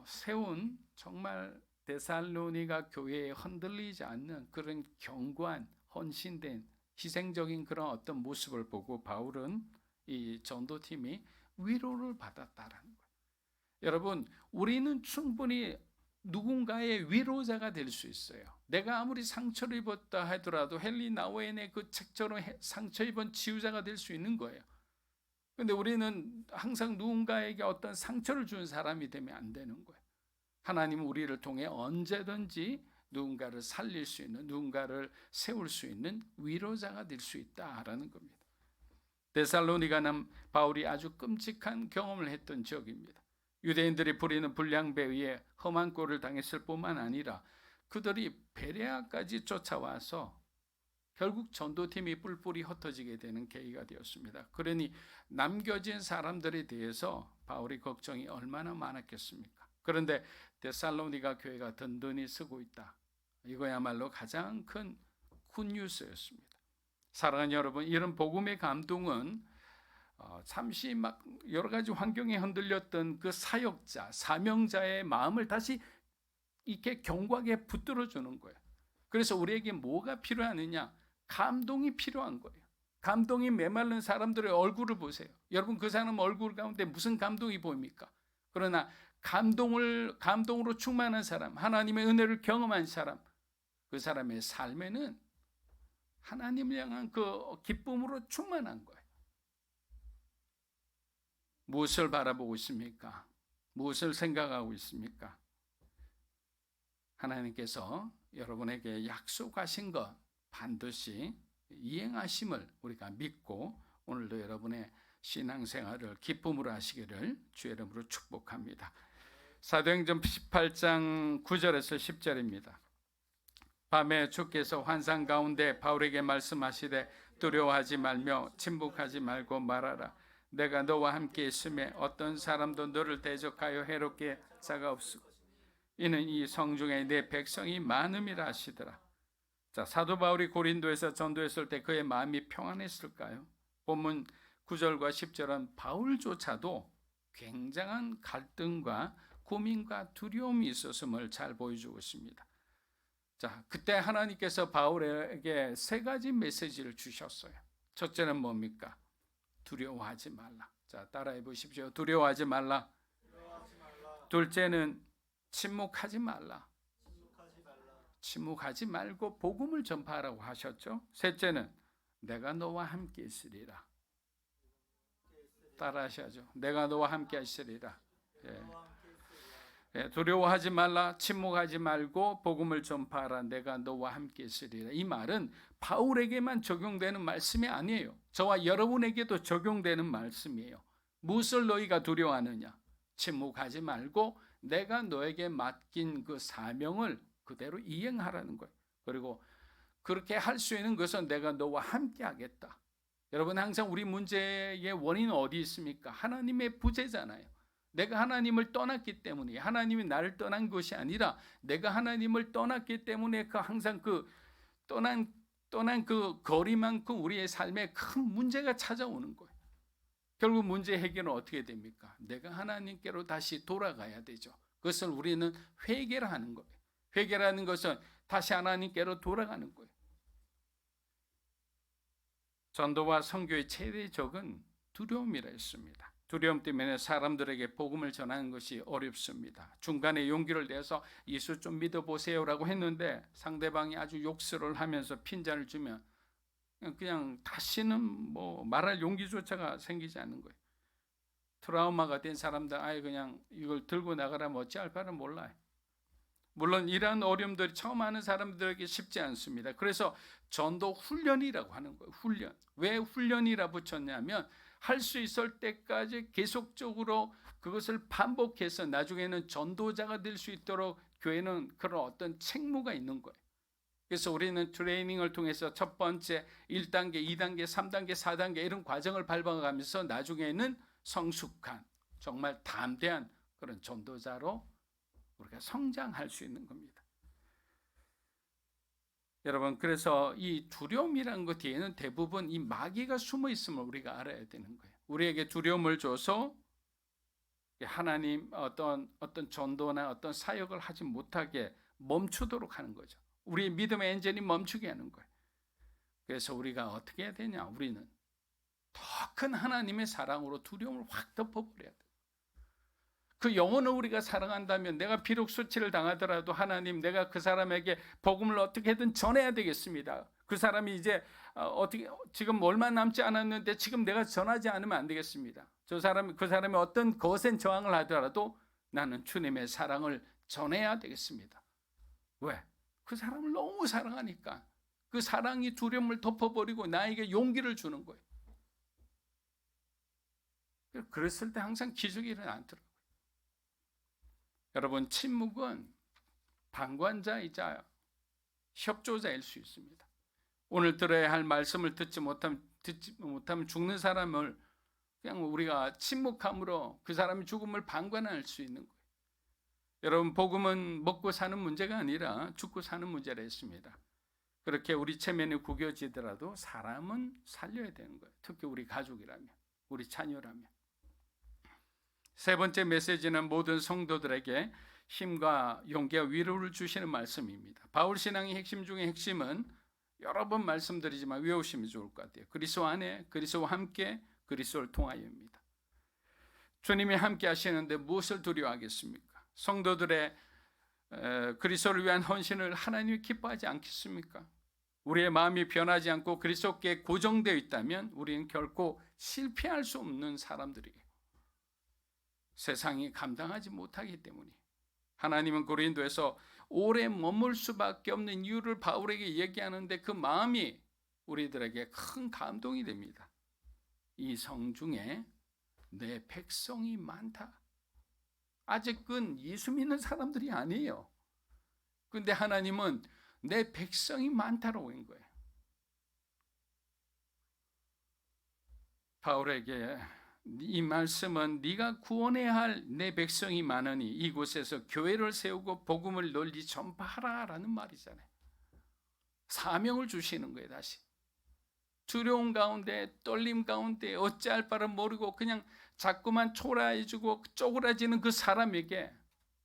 [SPEAKER 4] 세운 정말 데살로니가 교회에 흔들리지 않는 그런 견고한 헌신된 희생적인 그런 어떤 모습을 보고 바울은 이 전도팀이 위로를 받았다라는 거예요. 여러분, 우리는 충분히 누군가의 위로자가 될 수 있어요. 내가 아무리 상처를 입었다 하더라도 헨리 나우엔의 그 책처럼 상처 입은 치유자가 될 수 있는 거예요. 그런데 우리는 항상 누군가에게 어떤 상처를 준 사람이 되면 안 되는 거예요. 하나님은 우리를 통해 언제든지 누군가를 살릴 수 있는, 누군가를 세울 수 있는 위로자가 될 수 있다라는 겁니다. 데살로니가는 바울이 아주 끔찍한 경험을 했던 지역입니다. 유대인들이 부리는 불량배에 의해 험한 꼴을 당했을 뿐만 아니라 그들이 베레아까지 쫓아와서 결국 전도팀이 뿔뿔이 흩어지게 되는 계기가 되었습니다. 그러니 남겨진 사람들에 대해서 바울이 걱정이 얼마나 많았겠습니까? 그런데 데살로니가 교회가 든든히 서고 있다. 이거야말로 가장 큰 굿뉴스였습니다. 사랑하는 여러분, 이런 복음의 감동은 잠시 막 여러 가지 환경에 흔들렸던 그 사역자, 사명자의 마음을 다시 이렇게 견고하게 붙들어 주는 거예요. 그래서 우리에게 뭐가 필요하느냐? 감동이 필요한 거예요. 감동이 메마른 사람들의 얼굴을 보세요. 여러분, 그 사람 얼굴 가운데 무슨 감동이 보입니까? 그러나 감동으로 충만한 사람, 하나님의 은혜를 경험한 사람, 그 사람의 삶에는 하나님을 향한 그 기쁨으로 충만한 거예요. 무엇을 바라보고 있습니까? 무엇을 생각하고 있습니까? 하나님께서 여러분에게 약속하신 것 반드시 이행하심을 우리가 믿고 오늘도 여러분의 신앙생활을 기쁨으로 하시기를 주의 이름으로 축복합니다. 사도행전 18장 9절에서 10절입니다. 밤에 주께서 환상 가운데 바울에게 말씀하시되 두려워하지 말며 침묵하지 말고 말하라. 내가 너와 함께 있음에 어떤 사람도 너를 대적하여 해롭게 자가 없으고 이는 이 성중에 내 백성이 많음이라 하시더라. 자, 사도 바울이 고린도에서 전도했을 때 그의 마음이 평안했을까요? 본문 9절과 10절은 바울조차도 굉장한 갈등과 고민과 두려움이 있었음을 잘 보여주고 있습니다. 자, 그때 하나님께서 바울에게 세 가지 메시지를 주셨어요. 첫째는 뭡니까? 두려워하지 말라. 자, 따라해 보십시오. 두려워하지 말라. 둘째는 침묵하지 말라. 침묵하지 말고 복음을 전파하라고 하셨죠. 셋째는 내가 너와 함께 있으리라. 따라하셔야죠. 내가 너와 함께 있으리라. 두려워하지 말라, 침묵하지 말고 복음을 전파하라. 내가 너와 함께 있으리라. 이 말은 바울에게만 적용되는 말씀이 아니에요. 저와 여러분에게도 적용되는 말씀이에요. 무엇을 너희가 두려워하느냐? 침묵하지 말고 내가 너에게 맡긴 그 사명을 그대로 이행하라는 거예요. 그리고 그렇게 할 수 있는 것은 내가 너와 함께 하겠다. 여러분, 항상 우리 문제의 원인은 어디 있습니까? 하나님의 부재잖아요. 내가 하나님을 떠났기 때문에, 하나님이 나를 떠난 것이 아니라 내가 하나님을 떠났기 때문에 항상 떠난 그 거리만큼 우리의 삶에 큰 문제가 찾아오는 거예요. 결국 문제 해결은 어떻게 됩니까? 내가 하나님께로 다시 돌아가야 되죠. 그것을 우리는 회개를 하는 거예요. 회개라는 것은 다시 하나님께로 돌아가는 거예요. 전도와 선교의 최대 적은 두려움이라 했습니다. 두려움 때문에 사람들에게 복음을 전하는 것이 어렵습니다. 중간에 용기를 내서 예수 좀 믿어보세요라고 했는데 상대방이 아주 욕설을 하면서 핀잔을 주면 그냥 다시는 말할 용기조차가 생기지 않는 거예요. 트라우마가 된 사람들 아예 그냥 이걸 들고 나가라면 어찌할 바를 몰라요. 물론 이러한 어려움들이 처음 하는 사람들에게 쉽지 않습니다. 그래서 전도 훈련이라고 하는 거예요. 훈련. 왜 훈련이라 붙였냐면 할 수 있을 때까지 계속적으로 그것을 반복해서 나중에는 전도자가 될 수 있도록 교회는 그런 어떤 책무가 있는 거예요. 그래서 우리는 트레이닝을 통해서 첫 번째 1단계, 2단계, 3단계, 4단계 이런 과정을 밟아가면서 나중에는 성숙한 정말 담대한 그런 전도자로 우리가 성장할 수 있는 겁니다. 여러분, 그래서 이 두려움이라는 것 뒤에는 대부분 이 마귀가 숨어 있음을 우리가 알아야 되는 거예요. 우리에게 두려움을 줘서 하나님 어떤 전도나 어떤 사역을 하지 못하게 멈추도록 하는 거죠. 우리의 믿음의 엔진이 멈추게 하는 거예요. 그래서 우리가 어떻게 해야 되냐? 우리는 더 큰 하나님의 사랑으로 두려움을 확 덮어버려야 돼요. 그 영혼을 우리가 사랑한다면 내가 비록 수치를 당하더라도 하나님, 내가 그 사람에게 복음을 어떻게든 전해야 되겠습니다. 그 사람이 이제 지금 얼마 남지 않았는데 지금 내가 전하지 않으면 안 되겠습니다. 그 사람이 어떤 거센 저항을 하더라도 나는 주님의 사랑을 전해야 되겠습니다. 왜? 그 사람을 너무 사랑하니까. 그 사랑이 두려움을 덮어버리고 나에게 용기를 주는 거예요. 그랬을 때 항상 기적이 일어나더라고요. 여러분, 침묵은 방관자이자 협조자일 수 있습니다. 오늘 들어야 할 말씀을 듣지 못하면 죽는 사람을 그냥 우리가 침묵함으로 그 사람의 죽음을 방관할 수 있는 거예요. 여러분, 복음은 먹고 사는 문제가 아니라 죽고 사는 문제라 했습니다. 그렇게 우리 체면이 구겨지더라도 사람은 살려야 되는 거예요. 특히 우리 가족이라면, 우리 자녀라면. 세 번째 메시지는 모든 성도들에게 힘과 용기와 위로를 주시는 말씀입니다. 바울 신앙의 핵심 중에 핵심은 여러 번 말씀드리지만 외우시면 좋을 것 같아요. 그리스도 안에, 그리스도와 함께, 그리스도를 통하여입니다. 주님이 함께 하시는데 무엇을 두려워하겠습니까? 성도들의 그리스도를 위한 헌신을 하나님이 기뻐하지 않겠습니까? 우리의 마음이 변하지 않고 그리스도께 고정되어 있다면 우리는 결코 실패할 수 없는 사람들이에요. 세상이 감당하지 못하기 때문에 하나님은 고린도에서 오래 머물 수밖에 없는 이유를 바울에게 얘기하는데 그 마음이 우리들에게 큰 감동이 됩니다. 이 성 중에 내 백성이 많다. 아직은 예수 믿는 사람들이 아니에요. 근데 하나님은 내 백성이 많다라고 한 거예요. 바울에게 이 말씀은 네가 구원해야 할 내 백성이 많으니 이곳에서 교회를 세우고 복음을 널리 전파하라라는 말이잖아요. 사명을 주시는 거예요. 다시 두려움 가운데, 떨림 가운데 어찌할 바를 모르고 그냥 자꾸만 초라해지고 쪼그라지는 그 사람에게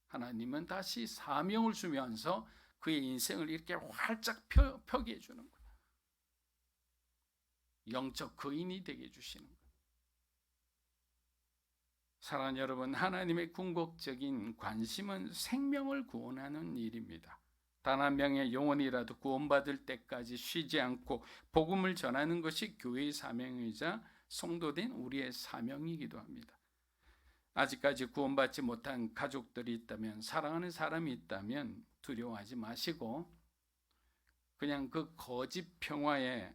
[SPEAKER 4] 하나님은 다시 사명을 주면서 그의 인생을 이렇게 활짝 펴게 해주는 거예요. 영적 거인이 되게 해주시는 거예요. 사랑하는 여러분, 하나님의 궁극적인 관심은 생명을 구원하는 일입니다. 단 한 명의 영혼이라도 구원받을 때까지 쉬지 않고 복음을 전하는 것이 교회의 사명이자 성도된 우리의 사명이기도 합니다. 아직까지 구원받지 못한 가족들이 있다면, 사랑하는 사람이 있다면 두려워하지 마시고 그냥 그 거짓 평화에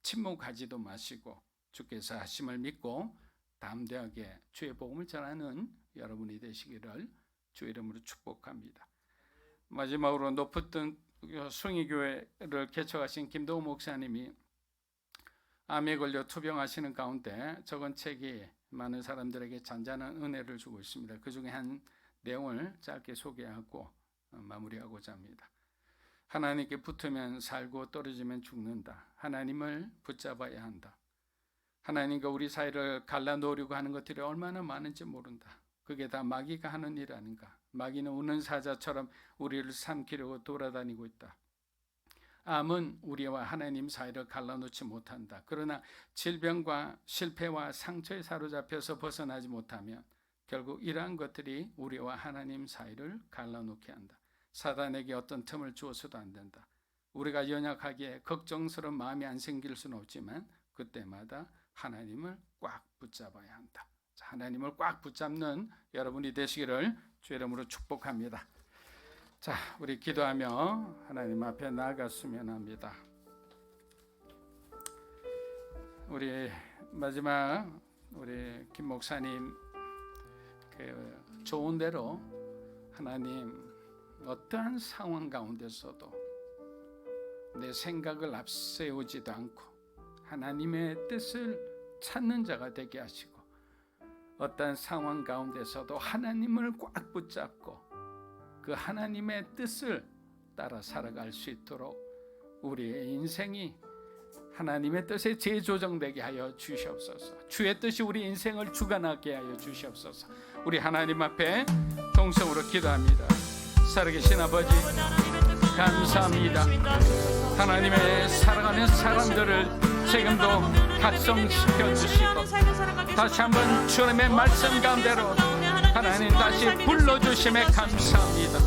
[SPEAKER 4] 침묵하지도 마시고 주께서 하심을 믿고 담대하게 주의 복음을 전하는 여러분이 되시기를 주 이름으로 축복합니다. 마지막으로 높은 숭의교회를 개척하신 김도우 목사님이 암에 걸려 투병하시는 가운데 적은 책이 많은 사람들에게 잔잔한 은혜를 주고 있습니다. 그 중에 한 내용을 짧게 소개하고 마무리하고자 합니다. 하나님께 붙으면 살고 떨어지면 죽는다. 하나님을 붙잡아야 한다. 하나님과 우리 사이를 갈라놓으려고 하는 것들이 얼마나 많은지 모른다. 그게 다 마귀가 하는 일 아닌가. 마귀는 우는 사자처럼 우리를 삼키려고 돌아다니고 있다. 암은 우리와 하나님 사이를 갈라놓지 못한다. 그러나 질병과 실패와 상처에 사로잡혀서 벗어나지 못하면 결국 이러한 것들이 우리와 하나님 사이를 갈라놓게 한다. 사단에게 어떤 틈을 주어서도 안 된다. 우리가 연약하기에 걱정스러운 마음이 안 생길 수는 없지만 그때마다 하나님을 꽉 붙잡아야 한다. 하나님을 꽉 붙잡는 여러분이 되시기를 주 이름으로 축복합니다. 자, 우리 기도하며 하나님 앞에 나아갔으면 합니다. 우리 마지막 우리 김 목사님 그 좋은 대로 하나님 어떠한 상황 가운데서도 내 생각을 앞세우지도 않고 하나님의 뜻을 찾는 자가 되게 하시고 어떠한 상황 가운데서도 하나님을 꽉 붙잡고 그 하나님의 뜻을 따라 살아갈 수 있도록 우리의 인생이 하나님의 뜻에 재조정되게 하여 주시옵소서. 주의 뜻이 우리 인생을 주관하게 하여 주시옵소서. 우리 하나님 앞에 동성으로 기도합니다. 살아계신 아버지 감사합니다. 하나님의 사랑하는 사람들을 지금도 각성시켜 주시고 다시 한번 주님의 말씀 가운데로 하나님 다시 불러주심에 감사합니다.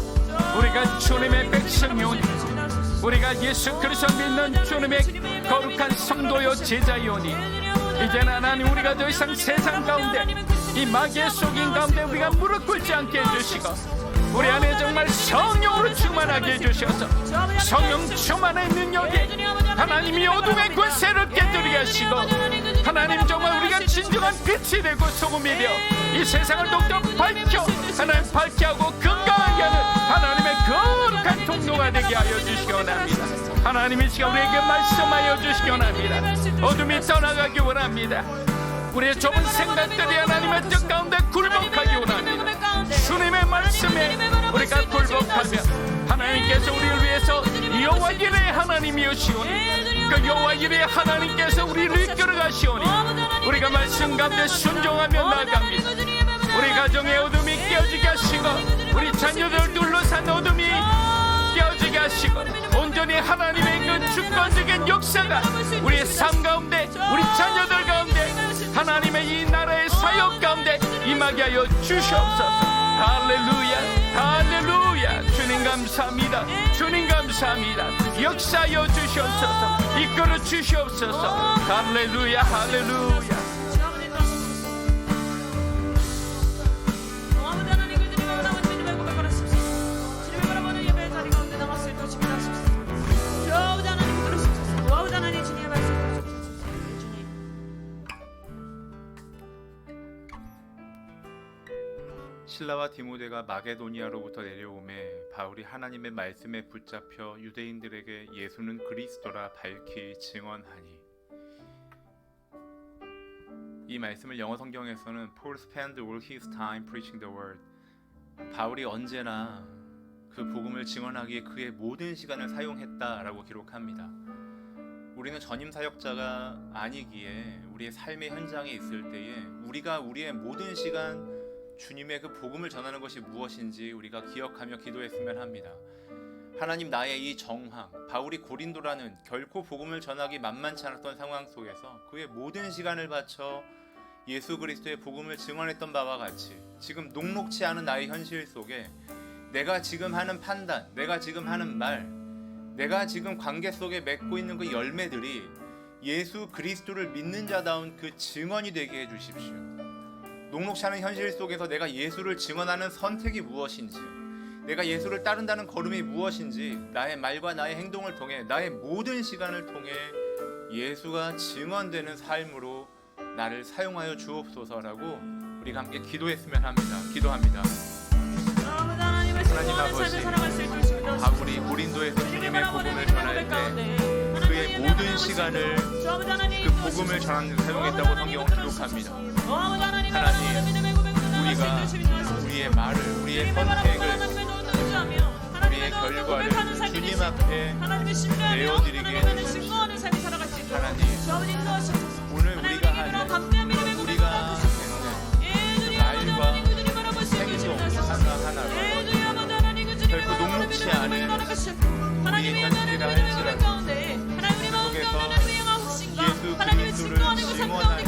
[SPEAKER 4] 우리가 주님의 백성이오니 우리가 예수 그리스도 믿는 주님의 거룩한 성도요 제자이오니 이제는 하나님 우리가 더 이상 세상 가운데 이 마귀의 속인 가운데 우리가 무릎 꿇지 않게 해주시고 우리 안에 정말 성령으로 충만하게 해주셔서 성령 충만의 능력이 하나님이 어둠의 권세를 깨뜨리게 하시고 하나님 정말 우리가 진정한 빛이 되고 소금이 되어 이 세상을 더욱더 밝혀 하나님 밝게 하고 건강하게 하는 하나님의 거룩한 통로가 되게 하여 주시기 원합니다. 하나님이 지금 우리에게 말씀하여 주시기 원합니다. 어둠이 떠나가기 원합니다. 우리의 좁은 생각들이 하나님의 뜻 가운데 굴복하기 원합니다. 주님의 말씀에 우리가 굴복하면 하나님께서 우리를 위해서 여호와 이레의 하나님이시오니 그 여호와 이레의 하나님께서 우리를 이끌어가시오니 우리가 말씀 가운데 순종하며 나아갑니다. 우리 가정의 어둠이 깨어지게 하시고 우리 자녀들 둘러싼 어둠이 깨어지게 하시고 온전히 하나님의 그 주권적인 역사가 우리의 삶 가운데 우리 자녀들 가운데 하나님의 이 나라의 사역 가운데 임하게 하여 주시옵소서. 할렐루야 할렐루야. 주님 감사합니다. 주님 감사합니다. 역사하여 주시옵소서. 이끌어 주시옵소서. 할렐루야 할렐루야.
[SPEAKER 5] 실라와 디모데가 마게도니아로부터 내려오매 바울이 하나님의 말씀에 붙잡혀 유대인들에게 예수는 그리스도라 밝히 증언하니. 이 말씀을 영어 성경에서는 Paul spent all his time preaching the word. 바울이 언제나 그 복음을 증언하기에 그의 모든 시간을 사용했다라고 기록합니다. 우리는 전임 사역자가 아니기에 우리의 삶의 현장에 있을 때에 우리가 우리의 모든 시간 주님의 그 복음을 전하는 것이 무엇인지 우리가 기억하며 기도했으면 합니다. 하나님 나의 이 정황, 바울이 고린도라는 결코 복음을 전하기 만만치 않았던 상황 속에서 그의 모든 시간을 바쳐 예수 그리스도의 복음을 증언했던 바와 같이 지금 녹록치 않은 나의 현실 속에 내가 지금 하는 판단, 내가 지금 하는 말, 내가 지금 관계 속에 맺고 있는 그 열매들이 예수 그리스도를 믿는 자다운 그 증언이 되게 해주십시오. 녹록치 않은 현실 속에서 내가 예수를 증언하는 선택이 무엇인지, 내가 예수를 따른다는 걸음이 무엇인지 나의 말과 나의 행동을 통해 나의 모든 시간을 통해 예수가 증언되는 삶으로 나를 사용하여 주옵소서라고 우리가 함께 기도했으면 합니다. 기도합니다. 하나님 아버지, 바울이 고린도에서 주님의 복음을 전할 때 그의 모든 시간을 그 복음을 복음을 전하는 데 사용했다고 성경은 기록합니다. 하나님, 우리가 우리의 말을, 우리의 선택을, 우리의 결과를 주님 앞에 내어드리게 해주십시오. 하나님, 오늘 우리가 하는 우리가 듣는 말과 행동 하나하나가 결코 녹록치 않은 우리의 현실이라 할지라도 예수 그리스도를 증언하는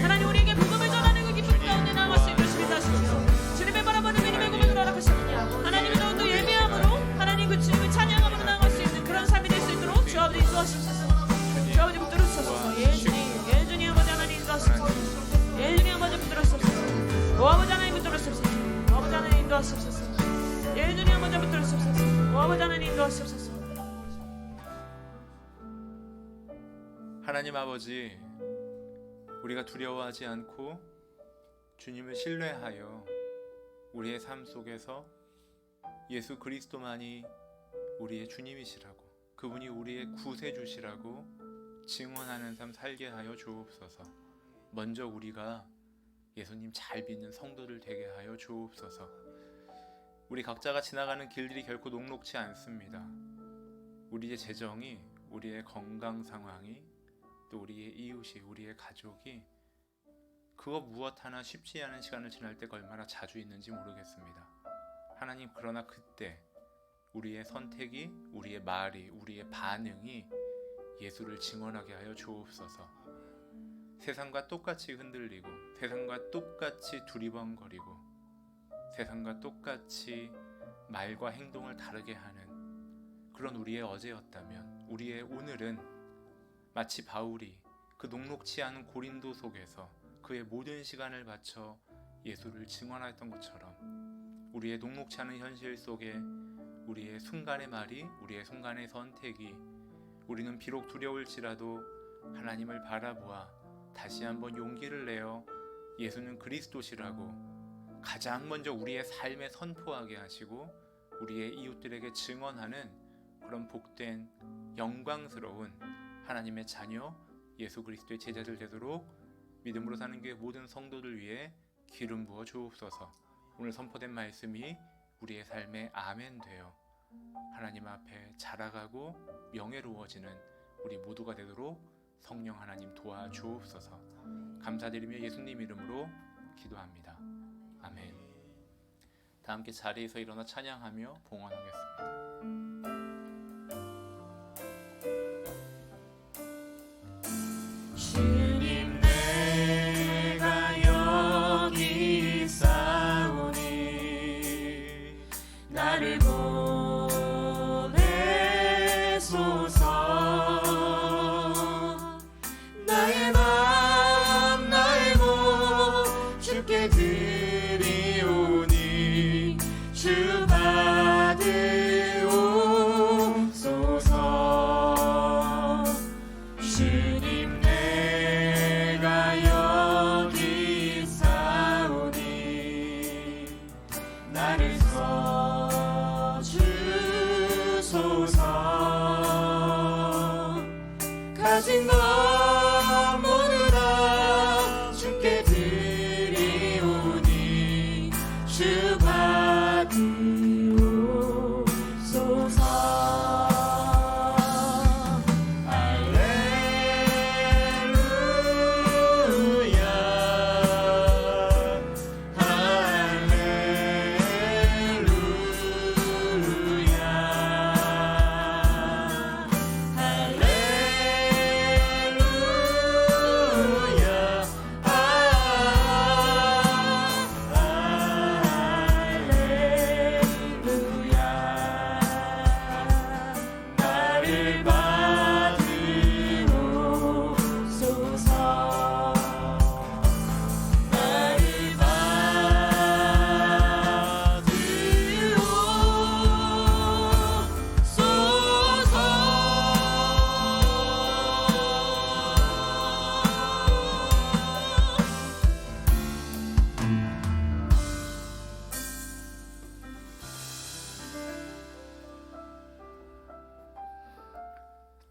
[SPEAKER 1] 하나님 우리에게 복음을 전하는 그 기쁨 가운데 나아갈 수 있도록 주시옵소서. 주님의 바라보는 믿음의 허락하시옵소서. 하나님의 더욱더 예배함으로 하나님 그 주님을 찬양함으로 나아갈 수 있는 그런 삶이 될 수 있도록 주 아버지 인도하시옵소서. 주 아버지 붙들어 주옵소서. 예수님 아버지 하나님 인도하시옵소서. 예수님 아버지 붙들어 주옵소서. 오 아버지 하나님 붙들어 주옵소서. 오 아버지 하나님 인도하시옵소서. 예수님 아버지 붙들어 주옵소서. 오 아버지 하나님 인도하시옵소서.
[SPEAKER 5] 하나님 아버지, 우리가 두려워하지 않고 주님을 신뢰하여 우리의 삶 속에서 예수 그리스도만이 우리의 주님이시라고, 그분이 우리의 구세주시라고 증언하는 삶 살게 하여 주옵소서. 먼저 우리가 예수님 잘 믿는 성도들 되게 하여 주옵소서. 우리 각자가 지나가는 길들이 결코 녹록지 않습니다. 우리의 재정이, 우리의 건강 상황이, 또 우리의 이웃이, 우리의 가족이 그거 무엇 하나 쉽지 않은 시간을 지날 때가 얼마나 자주 있는지 모르겠습니다. 하나님, 그러나 그때 우리의 선택이, 우리의 말이, 우리의 반응이 예수를 증언하게 하여 주옵소서. 세상과 똑같이 흔들리고, 세상과 똑같이 두리번거리고, 세상과 똑같이 말과 행동을 다르게 하는 그런 우리의 어제였다면, 우리의 오늘은 마치 바울이 그 녹록치 않은 고린도 속에서 그의 모든 시간을 바쳐 예수를 증언했던 것처럼 우리의 녹록치 않은 현실 속에 우리의 순간의 말이, 우리의 순간의 선택이, 우리는 비록 두려울지라도 하나님을 바라보아 다시 한번 용기를 내어 예수는 그리스도시라고 가장 먼저 우리의 삶에 선포하게 하시고 우리의 이웃들에게 증언하는 그런 복된 영광스러운 하나님의 자녀 예수 그리스도의 제자들 되도록 믿음으로 사는 교회 모든 성도들 위해 기름 부어 주옵소서. 오늘 선포된 말씀이 우리의 삶에 아멘 되어 하나님 앞에 자라가고 명예로워지는 우리 모두가 되도록 성령 하나님 도와 주옵소서. 감사드리며 예수님 이름으로 기도합니다. 아멘. 다 함께 자리에서 일어나 찬양하며 봉헌하겠습니다.
[SPEAKER 1] 주님 내가 여기 있사오니 나를 보내소서. 나의 맘 날고 주께 드리오니 주 받으옵소서. 주님 내가 여기 있사오니 나를 써주소서. 가진 것 모두 다 주께 드리오니 주 받으옵소서.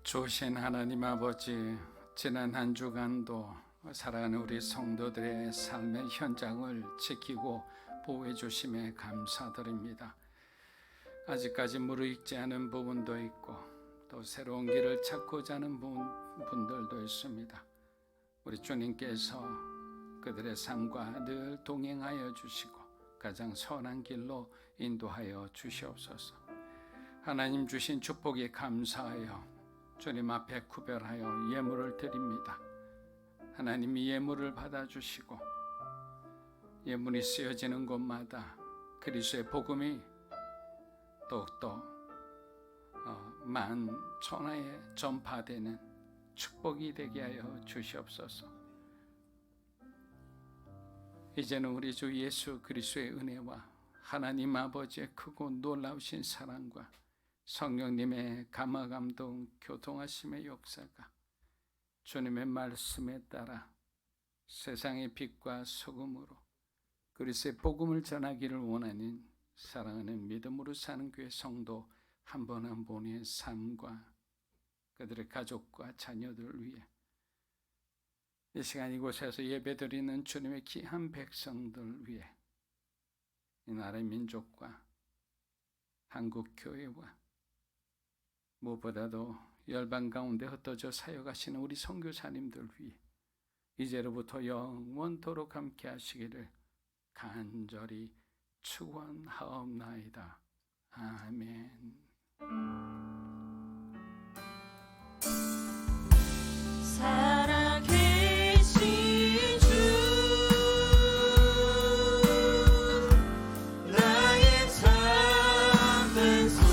[SPEAKER 4] 좋으신 하나님 아버지, 지난 한 주간도 살아가는 우리 성도들의 삶의 현장을 지키고 보호해 주심에 감사드립니다. 아직까지 무르익지 않은 부분도 있고 또 새로운 길을 찾고자 하는 분들도 있습니다. 우리 주님께서 그들의 삶과 늘 동행하여 주시고 가장 선한 길로 인도하여 주시옵소서. 하나님 주신 축복에 감사하여 주님 앞에 구별하여 예물을 드립니다. 하나님이 예물을 받아주시고 예물이 쓰여지는 곳마다 그리스도의 복음이 더욱더 만천하에 전파되는 축복이 되게 하여 주시옵소서. 이제는 우리 주 예수 그리스도의 은혜와 하나님 아버지의 크고 놀라우신 사랑과 성령님의 감화감동 교통하심의 역사가 주님의 말씀에 따라 세상의 빛과 소금으로 그리스도의 복음을 전하기를 원하는 사랑하는 믿음으로 사는 교회 성도 한 분 한 분의 삶과 그들의 가족과 자녀들을 위해 이 시간 이곳에서 예배드리는 주님의 귀한 백성들을 위해 이 나라의 민족과 한국 교회와 무엇보다도 열방 가운데 흩어져 사역하시는 우리 선교사님들 위해 이제로부터 영원토록 함께 하시기를 간절히 축원하옵나이다. 아멘.
[SPEAKER 1] 살아계신 주 나의 참된 소망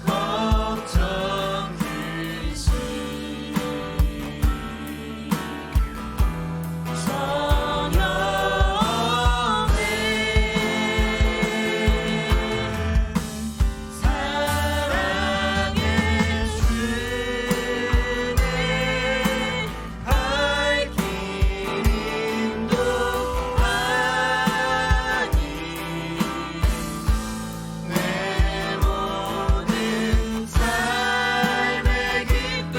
[SPEAKER 1] 걱정 근심 전혀 없네 사랑의 주님 밝힌 인도하니 내 모든 삶의 기쁨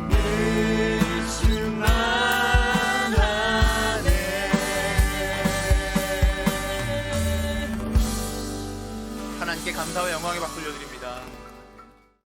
[SPEAKER 1] 늘 충만하네.
[SPEAKER 5] 하나님께 감사와 영광의 박수 올려드립니다.